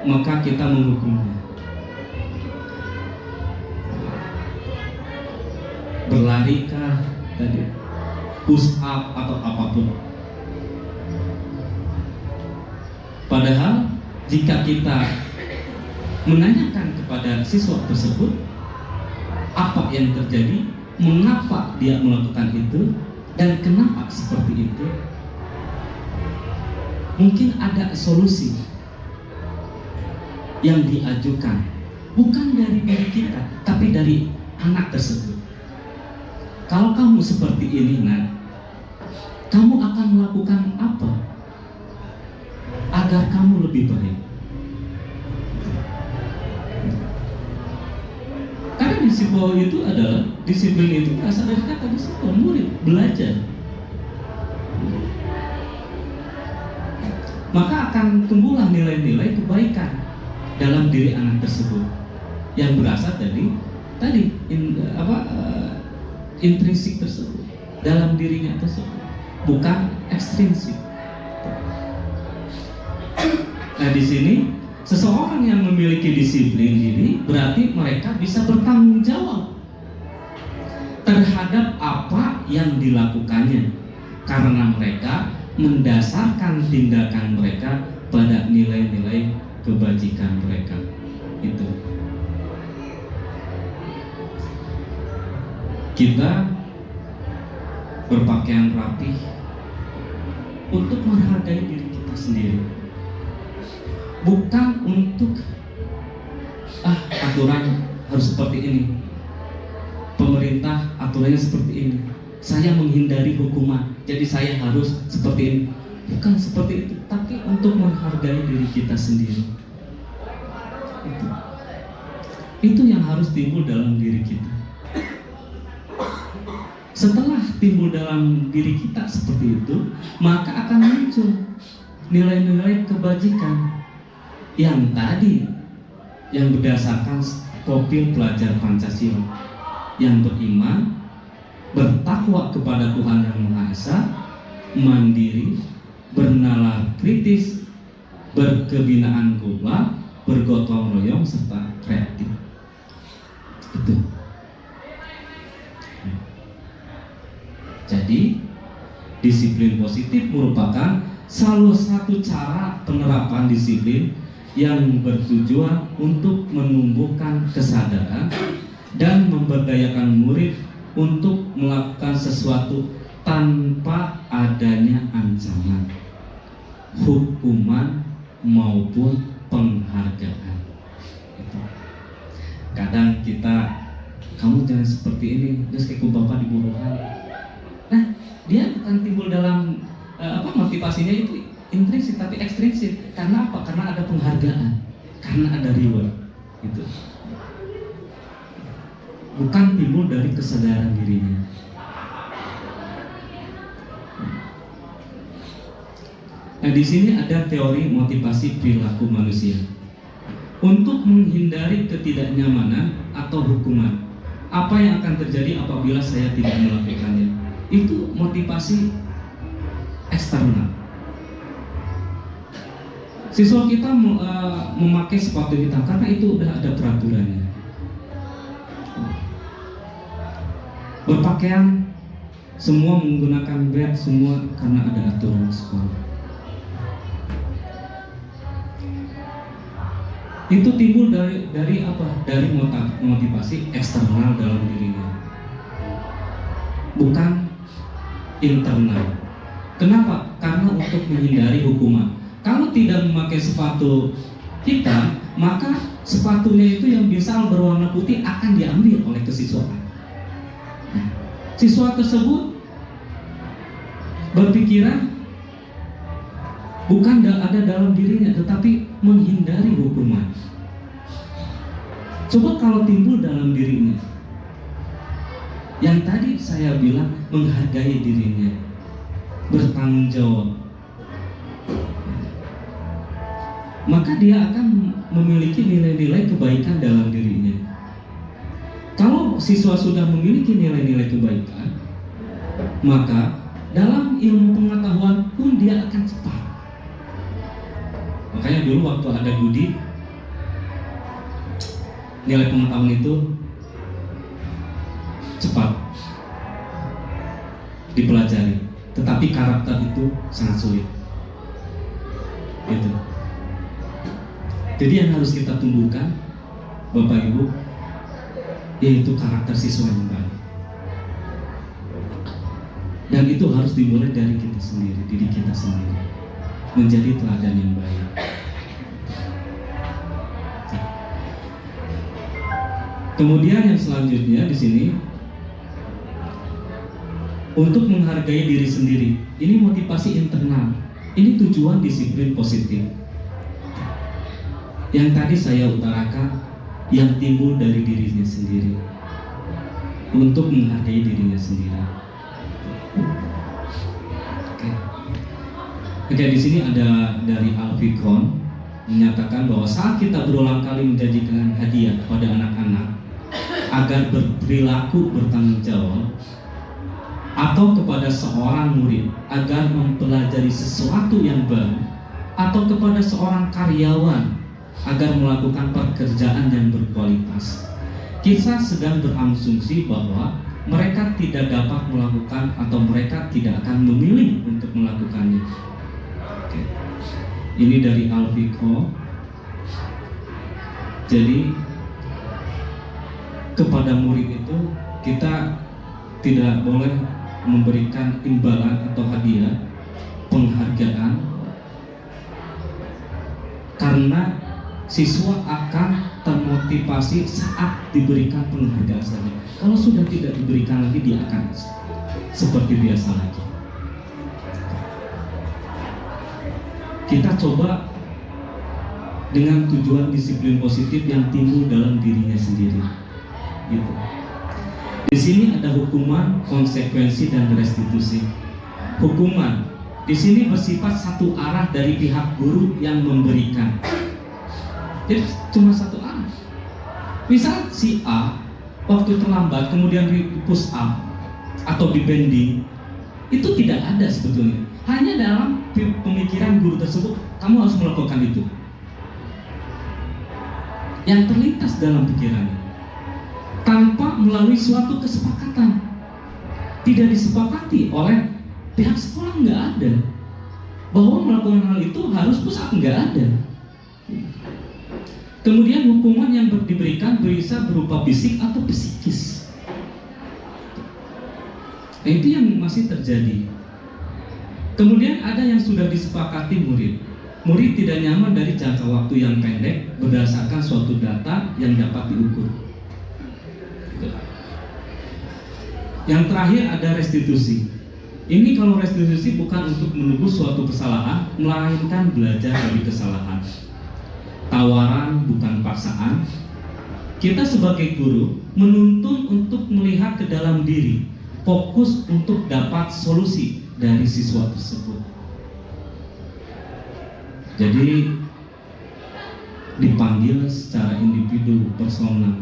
maka kita menghukumnya. Berlarikah tadi, push up atau apapun. Padahal jika kita menanyakan kepada siswa tersebut apa yang terjadi, mengapa dia melakukan itu, dan kenapa seperti itu, mungkin ada solusi yang diajukan, bukan dari diri kita, tapi dari anak tersebut. Kalau kamu seperti ini, nak, kamu akan melakukan apa agar kamu lebih baik? Karena disiplin itu adalah, disiplin itu asal dari kata disiplin, murid, belajar. Maka akan tumbuhlah nilai-nilai kebaikan dalam diri anak tersebut yang berasal dari tadi intrinsik tersebut dalam dirinya tersebut, bukan ekstrinsik. Nah, di sini seseorang yang memiliki disiplin ini berarti mereka bisa bertanggung jawab terhadap apa yang dilakukannya, karena mereka mendasarkan tindakan mereka pada nilai-nilai kebajikan mereka. Itu. Kita berpakaian rapi untuk menghargai diri kita sendiri, bukan untuk aturan harus seperti ini, pemerintah aturannya seperti ini, saya menghindari hukuman jadi saya harus seperti ini. Bukan seperti itu, tapi untuk menghargai diri kita sendiri. Itu yang harus timbul dalam diri kita. Setelah timbul dalam diri kita seperti itu, maka akan muncul nilai-nilai kebajikan yang tadi, yang berdasarkan profil pelajar Pancasila, yang beriman, bertakwa kepada Tuhan Yang Maha Esa, mandiri, bernalar kritis, berkebinaan gobak, bergotong royong, serta kreatif. Itu. Jadi, disiplin positif merupakan salah satu cara penerapan disiplin yang bertujuan untuk menumbuhkan kesadaran dan memberdayakan murid untuk melakukan sesuatu tanpa adanya ancaman, hukuman maupun penghargaan. Itu. Kadang kita, kamu jangan seperti ini, terus kayak bapak di buruhan. Nah, dia bukan timbul dalam motivasinya itu intrinsik tapi ekstrinsik. Karena apa? Karena ada penghargaan, karena ada reward. Itu. Bukan timbul dari kesadaran dirinya. Nah, di sini ada teori motivasi perilaku manusia. Untuk menghindari ketidaknyamanan atau hukuman, apa yang akan terjadi apabila saya tidak melakukannya? Itu motivasi eksternal. Siswa kita memakai sepatu hitam karena itu udah ada peraturannya. Berpakaian semua menggunakan bed, semua karena ada aturan sekolah. itu timbul dari apa? Dari motivasi eksternal dalam dirinya, bukan internal. Kenapa? Karena untuk menghindari hukuman. Kalau tidak memakai sepatu hitam, maka sepatunya itu yang misal berwarna putih akan diambil oleh kesiswaan. Nah, siswa tersebut berpikiran bukan ada dalam dirinya, tetapi menghindari hukuman. Coba kalau timbul dalam dirinya, yang tadi saya bilang menghargai dirinya, bertanggung jawab, maka dia akan memiliki nilai-nilai kebaikan dalam dirinya. Kalau siswa sudah memiliki nilai-nilai kebaikan, maka dalam ilmu pengetahuan pun dia akan cepat. Makanya dulu waktu ada Budi, nilai pengetahuan itu cepat dipelajari, tetapi karakter itu sangat sulit. Gitu. Jadi yang harus kita tumbuhkan, Bapak Ibu, yaitu karakter siswa yang baik. Dan itu harus dimulai dari kita sendiri, diri kita sendiri, menjadi teladan yang baik. Kemudian yang selanjutnya di sini, untuk menghargai diri sendiri. Ini motivasi internal. Ini tujuan disiplin positif. Yang tadi saya utarakan, yang timbul dari dirinya sendiri, untuk menghargai dirinya sendiri. Oke, di sini ada dari Al-Fikron menyatakan bahwa saat kita berulang kali menjanjikan hadiah kepada anak-anak agar berperilaku bertanggung jawab, atau kepada seorang murid agar mempelajari sesuatu yang baru, atau kepada seorang karyawan agar melakukan pekerjaan yang berkualitas, kita sedang berasumsi bahwa mereka tidak dapat melakukan atau mereka tidak akan memilih untuk melakukannya. Oke. Ini dari Al-Fiqh. Jadi kepada murid itu kita tidak boleh memberikan imbalan atau hadiah, penghargaan, karena siswa akan termotivasi saat diberikan penghargaan saja. Kalau sudah tidak diberikan lagi, dia akan seperti biasa lagi. Kita coba dengan tujuan disiplin positif yang timbul dalam dirinya sendiri. Gitu. Di sini ada hukuman, konsekuensi, dan restitusi. Hukuman di sini bersifat satu arah dari pihak guru yang memberikan. Jadi cuma satu arah. Misal si A waktu terlambat kemudian di push up atau di bending, itu tidak ada sebetulnya. Hanya dalam pemikiran guru tersebut, kamu harus melakukan itu. Yang terlintas dalam pikirannya, tanpa melalui suatu kesepakatan. Tidak disepakati oleh pihak sekolah, nggak ada bahwa melakukan hal itu harus push up, nggak ada. Kemudian hukuman yang diberikan bisa berupa fisik atau psikis. Nah, itu yang masih terjadi. Kemudian ada yang sudah disepakati murid. Murid tidak nyaman dari jangka waktu yang pendek berdasarkan suatu data yang dapat diukur. Yang terakhir ada restitusi. Ini kalau restitusi bukan untuk menebus suatu kesalahan, melainkan belajar dari kesalahan. Tawaran bukan paksaan. Kita sebagai guru menuntun untuk melihat ke dalam diri, fokus untuk dapat solusi dari siswa tersebut. Jadi dipanggil secara individu, personal,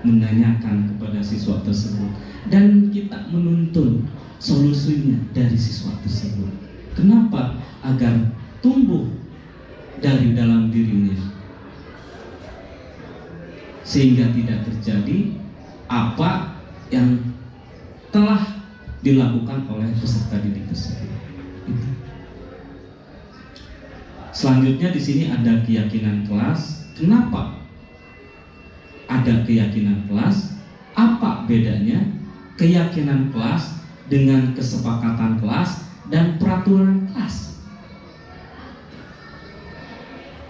menanyakan kepada siswa tersebut, dan kita menuntun solusinya dari siswa tersebut. Kenapa? Agar tumbuh dari dalam dirinya, sehingga tidak terjadi apa yang telah dilakukan oleh peserta didik tersebut. Selanjutnya di sini ada keyakinan kelas. Kenapa ada keyakinan kelas? Apa bedanya keyakinan kelas dengan kesepakatan kelas dan peraturan kelas?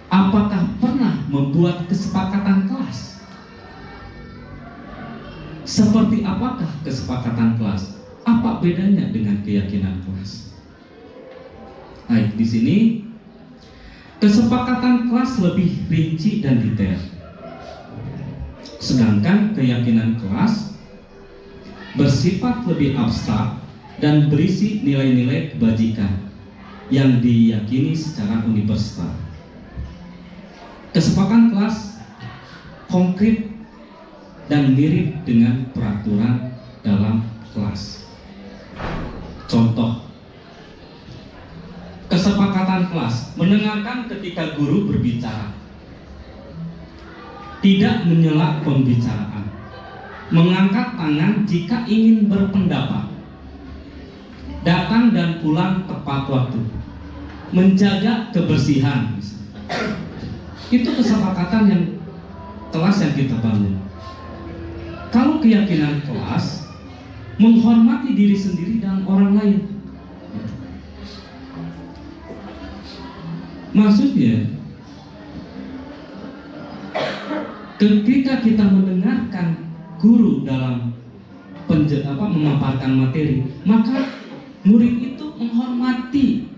Apakah pernah membuat kesepakatan kelas? Seperti apakah kesepakatan kelas? Apa bedanya dengan keyakinan kelas? Baik, di sini kesepakatan kelas lebih rinci dan detail. Sedangkan keyakinan kelas bersifat lebih abstrak dan berisi nilai-nilai kebajikan yang diyakini secara universal. Kesepakatan kelas konkret dan mirip dengan peraturan dalam kelas. Contoh, kesepakatan kelas mendengarkan ketika guru berbicara, tidak menyela pembicaraan, mengangkat tangan jika ingin berpendapat, datang dan pulang tepat waktu, menjaga kebersihan. Itu kesepakatan yang kelas yang kita bangun. Kalau keyakinan kelas, menghormati diri sendiri dan orang lain. Maksudnya, ketika kita mendengarkan guru dalam memaparkan materi, maka murid itu menghormati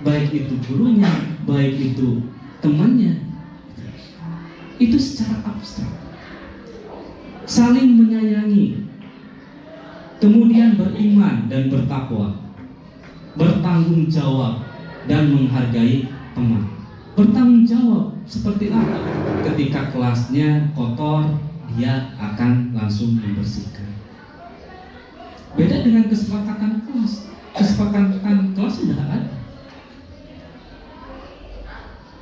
baik itu gurunya, baik itu temannya. Itu secara abstrak. Saling menyayangi, kemudian beriman dan bertakwa, bertanggung jawab dan menghargai teman. Bertanggung jawab seperti apa? Ketika kelasnya kotor, dia akan langsung membersihkan. Beda dengan kesepakatan kelas. Kesepakatan kelas sudah ada,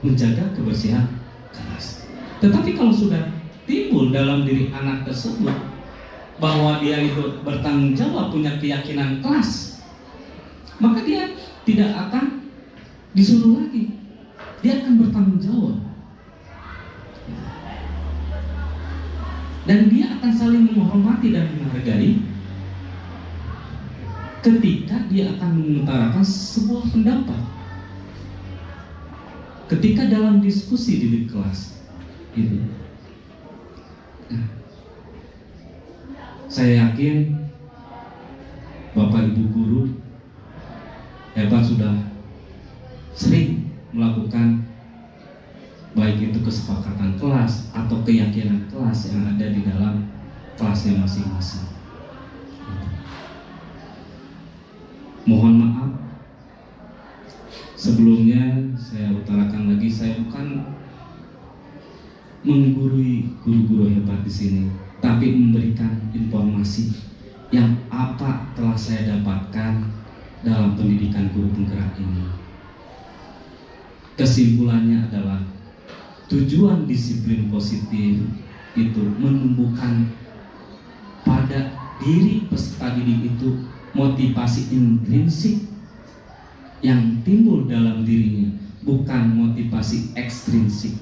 menjaga kebersihan kelas. Tetapi kalau sudah timbul dalam diri anak tersebut bahwa dia itu bertanggung jawab, punya keyakinan kelas, maka dia tidak akan disuruh lagi, dia akan bertanggung jawab, dan dia akan saling menghormati dan menghargai ketika dia akan mengutarakan sebuah pendapat, ketika dalam diskusi di kelas itu. Nah, saya yakin Bapak Ibu guru hebat, sudah sering melakukan baik itu kesepakatan kelas atau keyakinan kelas yang ada di dalam kelasnya masing-masing. Mohon maaf sebelumnya, saya utarakan lagi, saya bukan menggurui guru-guru hebat di sini, tapi memberikan informasi yang apa telah saya dapatkan dalam pendidikan guru penggerak ini. Kesimpulannya adalah tujuan disiplin positif itu menumbuhkan pada diri peserta didik itu motivasi intrinsik yang timbul dalam dirinya, bukan motivasi ekstrinsik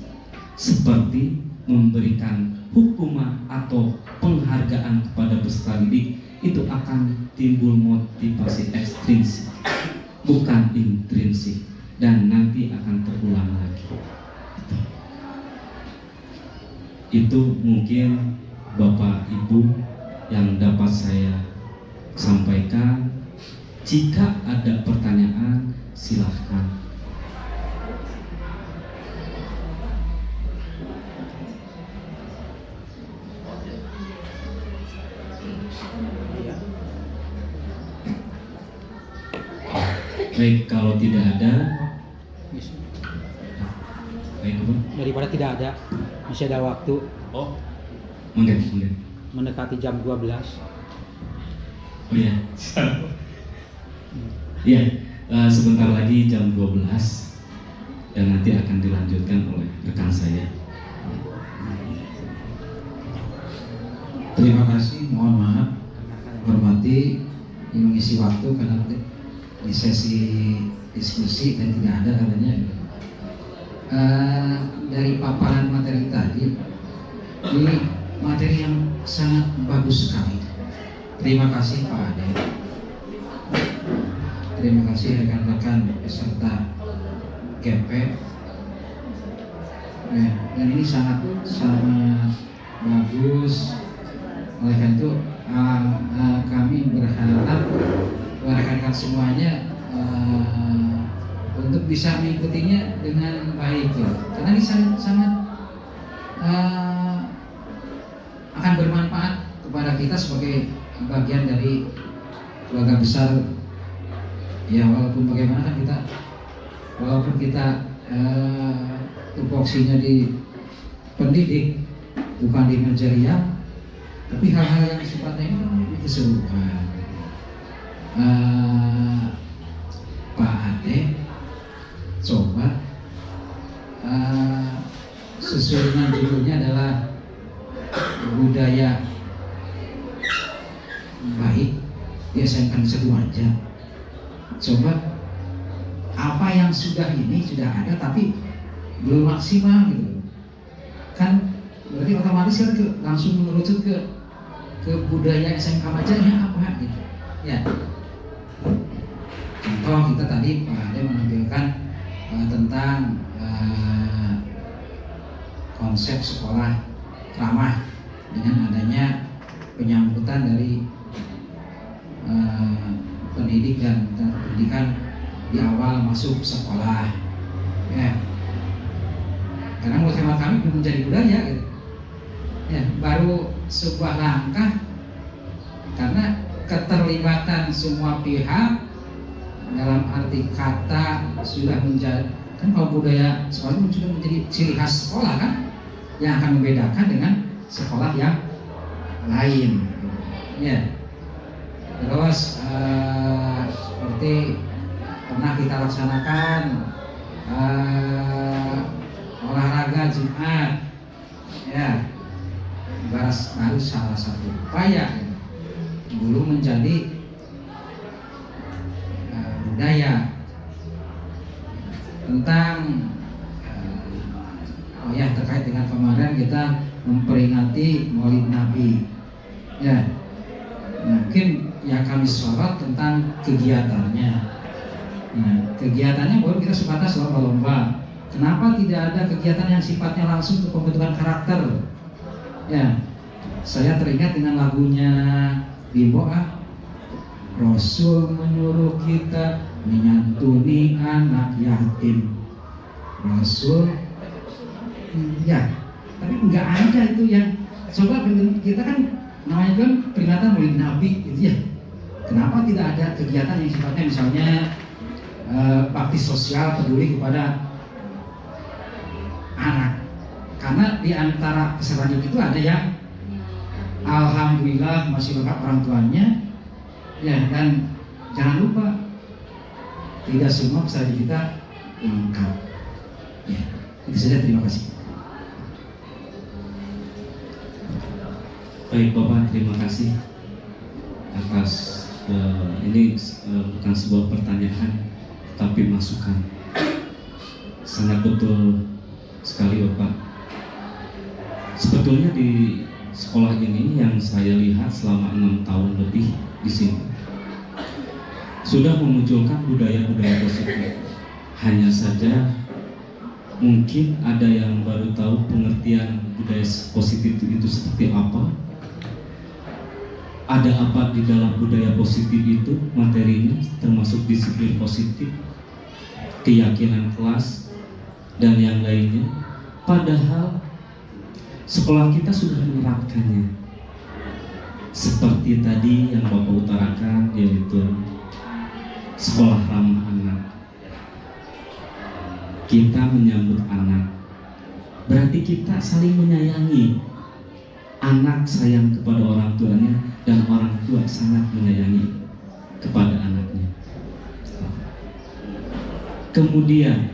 seperti memberikan hukuman atau penghargaan kepada peserta didik. Itu akan timbul motivasi ekstrinsik, bukan intrinsik, dan nanti akan terulang lagi. Itu mungkin Bapak Ibu yang dapat saya sampaikan. Jika ada pertanyaan, silahkan. Baik, kalau tidak ada, baik Bapak. Daripada tidak ada, masih ada waktu. Oh, mungkin. Mendekati jam 12. Oh iya. Iya, sebentar lagi jam 12 dan nanti akan dilanjutkan oleh rekan saya. Terima kasih, mohon maaf, hormati yang mengisi waktu karena di sesi diskusi dan tidak ada adanya. dari paparan materi tadi, ini materi yang sangat bagus sekali. Terima kasih Pak Ade. Terima kasih rekan-rekan peserta GP. Dan ini sangat bagus. Oleh karena itu kami berharap rekan-rekan semuanya untuk bisa mengikutinya dengan baik ya. Karena ini sangat akan bermanfaat kepada kita sebagai bagian dari keluarga besar ya. Walaupun kita tupoksinya di pendidik bukan di manajerial, tapi hal-hal yang sifatnya ini keseluruhan. Pak Ade coba sesuai dengan judulnya adalah budaya baik di SMK 1 aja. Coba apa yang sudah ada tapi belum maksimal gitu kan, berarti otomatis kan langsung merucut ke budaya SMK Majanya apa gitu ya. Contoh kita tadi Pak Ade menampilkan tentang konsep sekolah ramah dengan adanya penyambutan dari pendidik dan pendidikan di awal masuk sekolah ya. Karena menurut hemat kami belum menjadi budaya gitu ya, baru sebuah langkah karena keterlibatan semua pihak dalam arti kata sudah menjadi, kan kalau budaya sekolah itu sudah menjadi ciri khas sekolah kan, yang akan membedakan dengan sekolah yang lain ya. Terus seperti pernah kita laksanakan olahraga Jumat ya, baru salah satu upaya dulu menjadi budaya tentang terkait dengan kemarin kita memperingati Maulid Nabi ya. Mungkin yang kami sorot tentang kegiatannya. Nah, kegiatannya baru kita sebatas lomba-lomba. Kenapa tidak ada kegiatan yang sifatnya langsung ke pembentukan karakter? Ya, saya teringat dengan lagunya Bimbo Rasul menyuruh kita menyantuni anak yatim. Rasul, ya, tapi nggak ada itu yang coba kita kan namanya kan peringatan Maulid Nabi gitu ya. Kenapa tidak ada kegiatan yang sifatnya misalnya bakti sosial peduli kepada anak? Karena di antara peserta itu ada yang alhamdulillah masih lengkap orang tuanya ya, dan jangan lupa tidak semua peserta kita lengkap ya. Itu saja, terima kasih. Baik Bapak, terima kasih atas ini bukan sebuah pertanyaan tapi masukan. Sangat betul sekali Bapak. Sebetulnya di sekolah ini yang saya lihat selama 6 tahun lebih di sini sudah memunculkan budaya-budaya positif. Hanya saja mungkin ada yang baru tahu pengertian budaya positif itu seperti apa. Ada apa di dalam budaya positif itu, materinya termasuk disiplin positif, keyakinan kelas, dan yang lainnya. Padahal sekolah kita sudah menerapkannya. Seperti tadi yang Bapak utarakan, yaitu sekolah ramah anak. Kita menyambut anak, berarti kita saling menyayangi. Anak sayang kepada orang tuanya dan orang tua sangat menyayangi kepada anaknya. Kemudian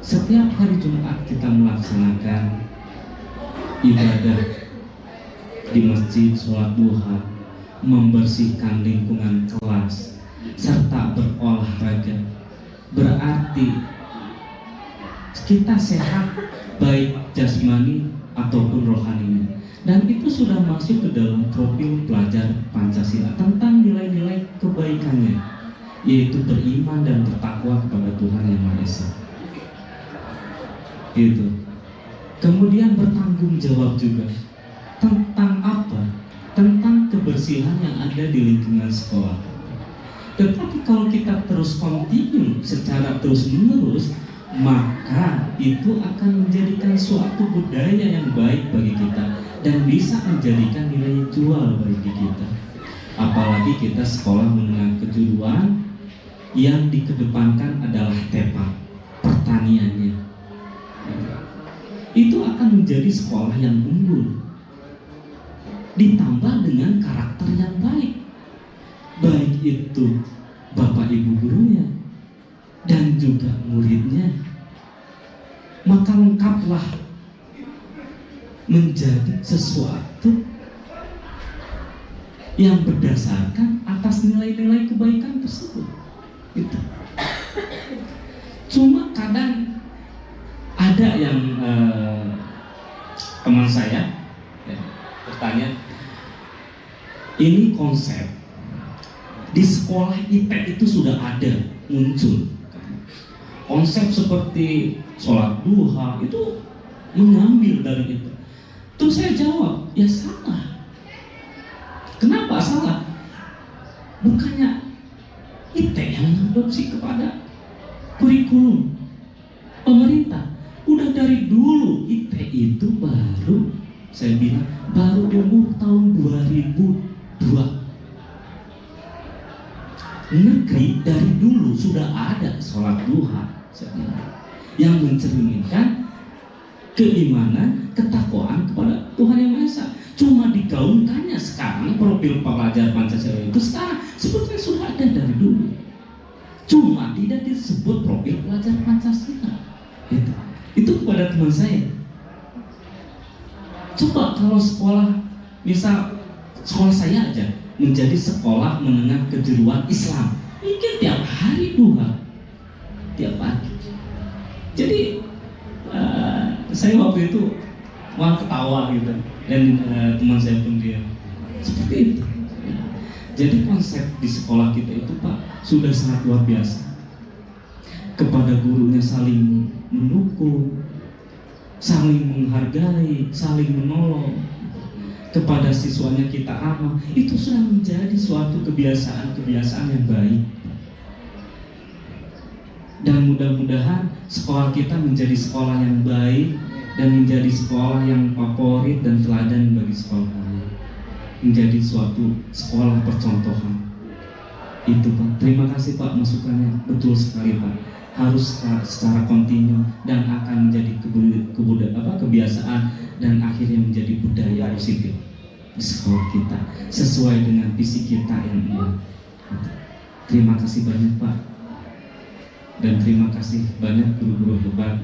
setiap hari Jumat kita melaksanakan ibadah di masjid, sholat duha, membersihkan lingkungan kelas, serta berolahraga. Berarti kita sehat baik jasmani ataupun rohaninya. Dan itu sudah masuk ke dalam profil pelajar Pancasila tentang nilai-nilai kebaikannya, yaitu beriman dan bertakwa kepada Tuhan Yang Maha Esa. Gitu. Kemudian bertanggung jawab juga tentang apa? Tentang kebersihan yang ada di lingkungan sekolah. Tetapi kalau kita terus continue secara terus-menerus, maka itu akan menjadikan suatu budaya yang baik bagi kita dan bisa menjadikan nilai jual bagi kita. Apalagi kita sekolah menengah kejuruan yang dikedepankan adalah tepat pertaniannya. Itu akan menjadi sekolah yang unggul, ditambah dengan karakter yang baik, baik itu bapak ibu gurunya dan juga muridnya. Maka lengkaplah menjadi sesuatu yang berdasarkan atas nilai-nilai kebaikan tersebut. Itu. Cuma kadang ada yang teman saya bertanya, ini konsep di sekolah IPE itu sudah ada muncul konsep seperti sholat duha, itu mengambil dari itu. Terus saya jawab, ya salah. Kenapa salah? Bukannya IPE yang mengadopsi kepada kurikulum pemerintah. Udah dari dulu IPE itu baru, saya bilang baru umur tahun 2002. Negeri dari dulu sudah ada sholat duha yang mencerminkan keimanan, ketakwaan kepada Tuhan Yang Maha Esa. Cuma digaungkannya sekarang profil pelajar Pancasila itu sekarang sebetulnya sudah ada dari dulu. Cuma tidak disebut profil pelajar Pancasila. Itu kepada teman saya. Coba kalau sekolah, misal sekolah saya aja menjadi sekolah menengah kejuruan Islam, mungkin tiap hari duha, tiap pagi. Jadi saya waktu itu malah ketawa gitu, dan teman saya pun dia seperti itu. Jadi konsep di sekolah kita itu Pak sudah sangat luar biasa. Kepada gurunya saling mendukung, saling menghargai, saling menolong. Kepada siswanya kita ramah, itu sudah menjadi suatu kebiasaan-kebiasaan yang baik. Dan mudah-mudahan sekolah kita menjadi sekolah yang baik dan menjadi sekolah yang favorit dan teladan bagi sekolah lain. Menjadi suatu sekolah percontohan. Itu Pak. Terima kasih Pak masukannya. Betul sekali Pak. Harus secara kontinu dan akan menjadi kebiasaan dan akhirnya menjadi budaya positif di sekolah kita sesuai dengan visi kita yang indah. Terima kasih banyak Pak, dan terima kasih banyak guru-guru hebat.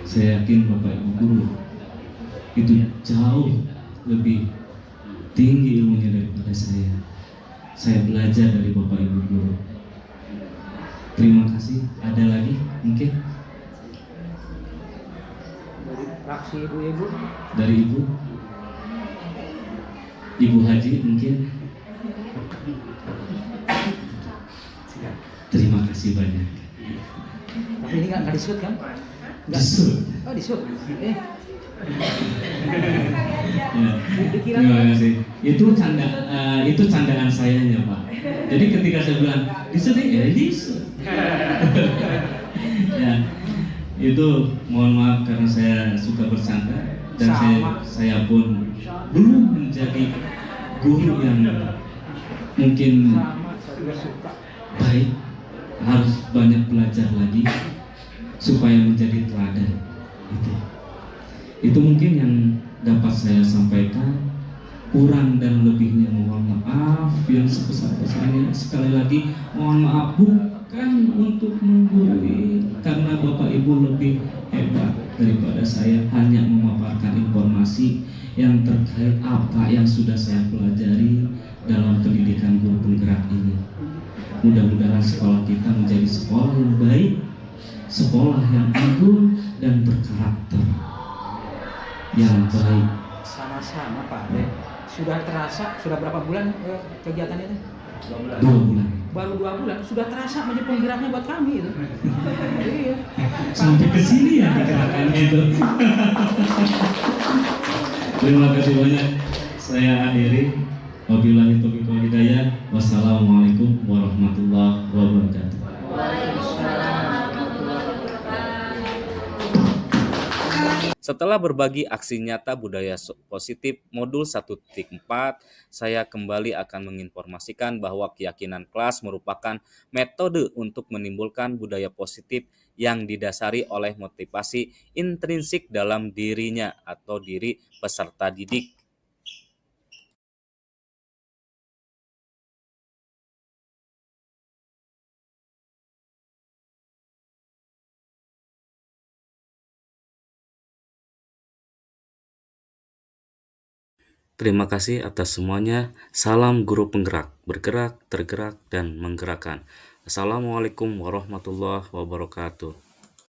Saya yakin Bapak Ibu guru itu jauh lebih tinggi ilmunya daripada saya. Saya belajar dari Bapak Ibu guru. Terima kasih. Ada lagi mungkin? Fraksi ibu-ibu. Dari Ibu? Ibu Haji mungkin? Terima kasih banyak. Tapi ini nggak disebut kan? Disebut. Oh disebut. Ya. Terima kasih. Itu candaan saya ya Pak. Jadi ketika saya bilang disebut, ya disebut. Ya, itu mohon maaf karena saya suka bercanda dan saya pun belum menjadi guru yang mungkin baik, harus banyak belajar lagi supaya menjadi teladan. Itu mungkin yang dapat saya sampaikan. Kurang dan lebihnya mohon maaf yang sebesar-besarnya. Sekali lagi mohon maaf, bukan untuk menggurui, karena Bapak Ibu lebih hebat daripada saya, hanya memaparkan informasi yang terkait apa yang sudah saya pelajari dalam pendidikan guru penggerak ini. Mudah-mudahan sekolah kita menjadi sekolah yang baik, sekolah yang anggun dan berkarakter yang baik. Sama-sama Pak Ade. Sudah terasa, sudah berapa bulan kegiatan ini? 2 bulan. Baru 2 bulan, sudah terasa menjadi penggeraknya buat kami itu. Iya. Sampai ke sini ya digerakkannya itu. Terima kasih banyak. Saya akhiri. Wabillahi taufiq wal hidayah. Wassalamualaikum warahmatullahi wabarakatuh. Setelah berbagi aksi nyata budaya positif modul 1.4, saya kembali akan menginformasikan bahwa keyakinan kelas merupakan metode untuk menimbulkan budaya positif yang didasari oleh motivasi intrinsik dalam dirinya atau diri peserta didik. Terima kasih atas semuanya. Salam guru penggerak, bergerak, tergerak, dan menggerakkan. Assalamualaikum warahmatullahi wabarakatuh.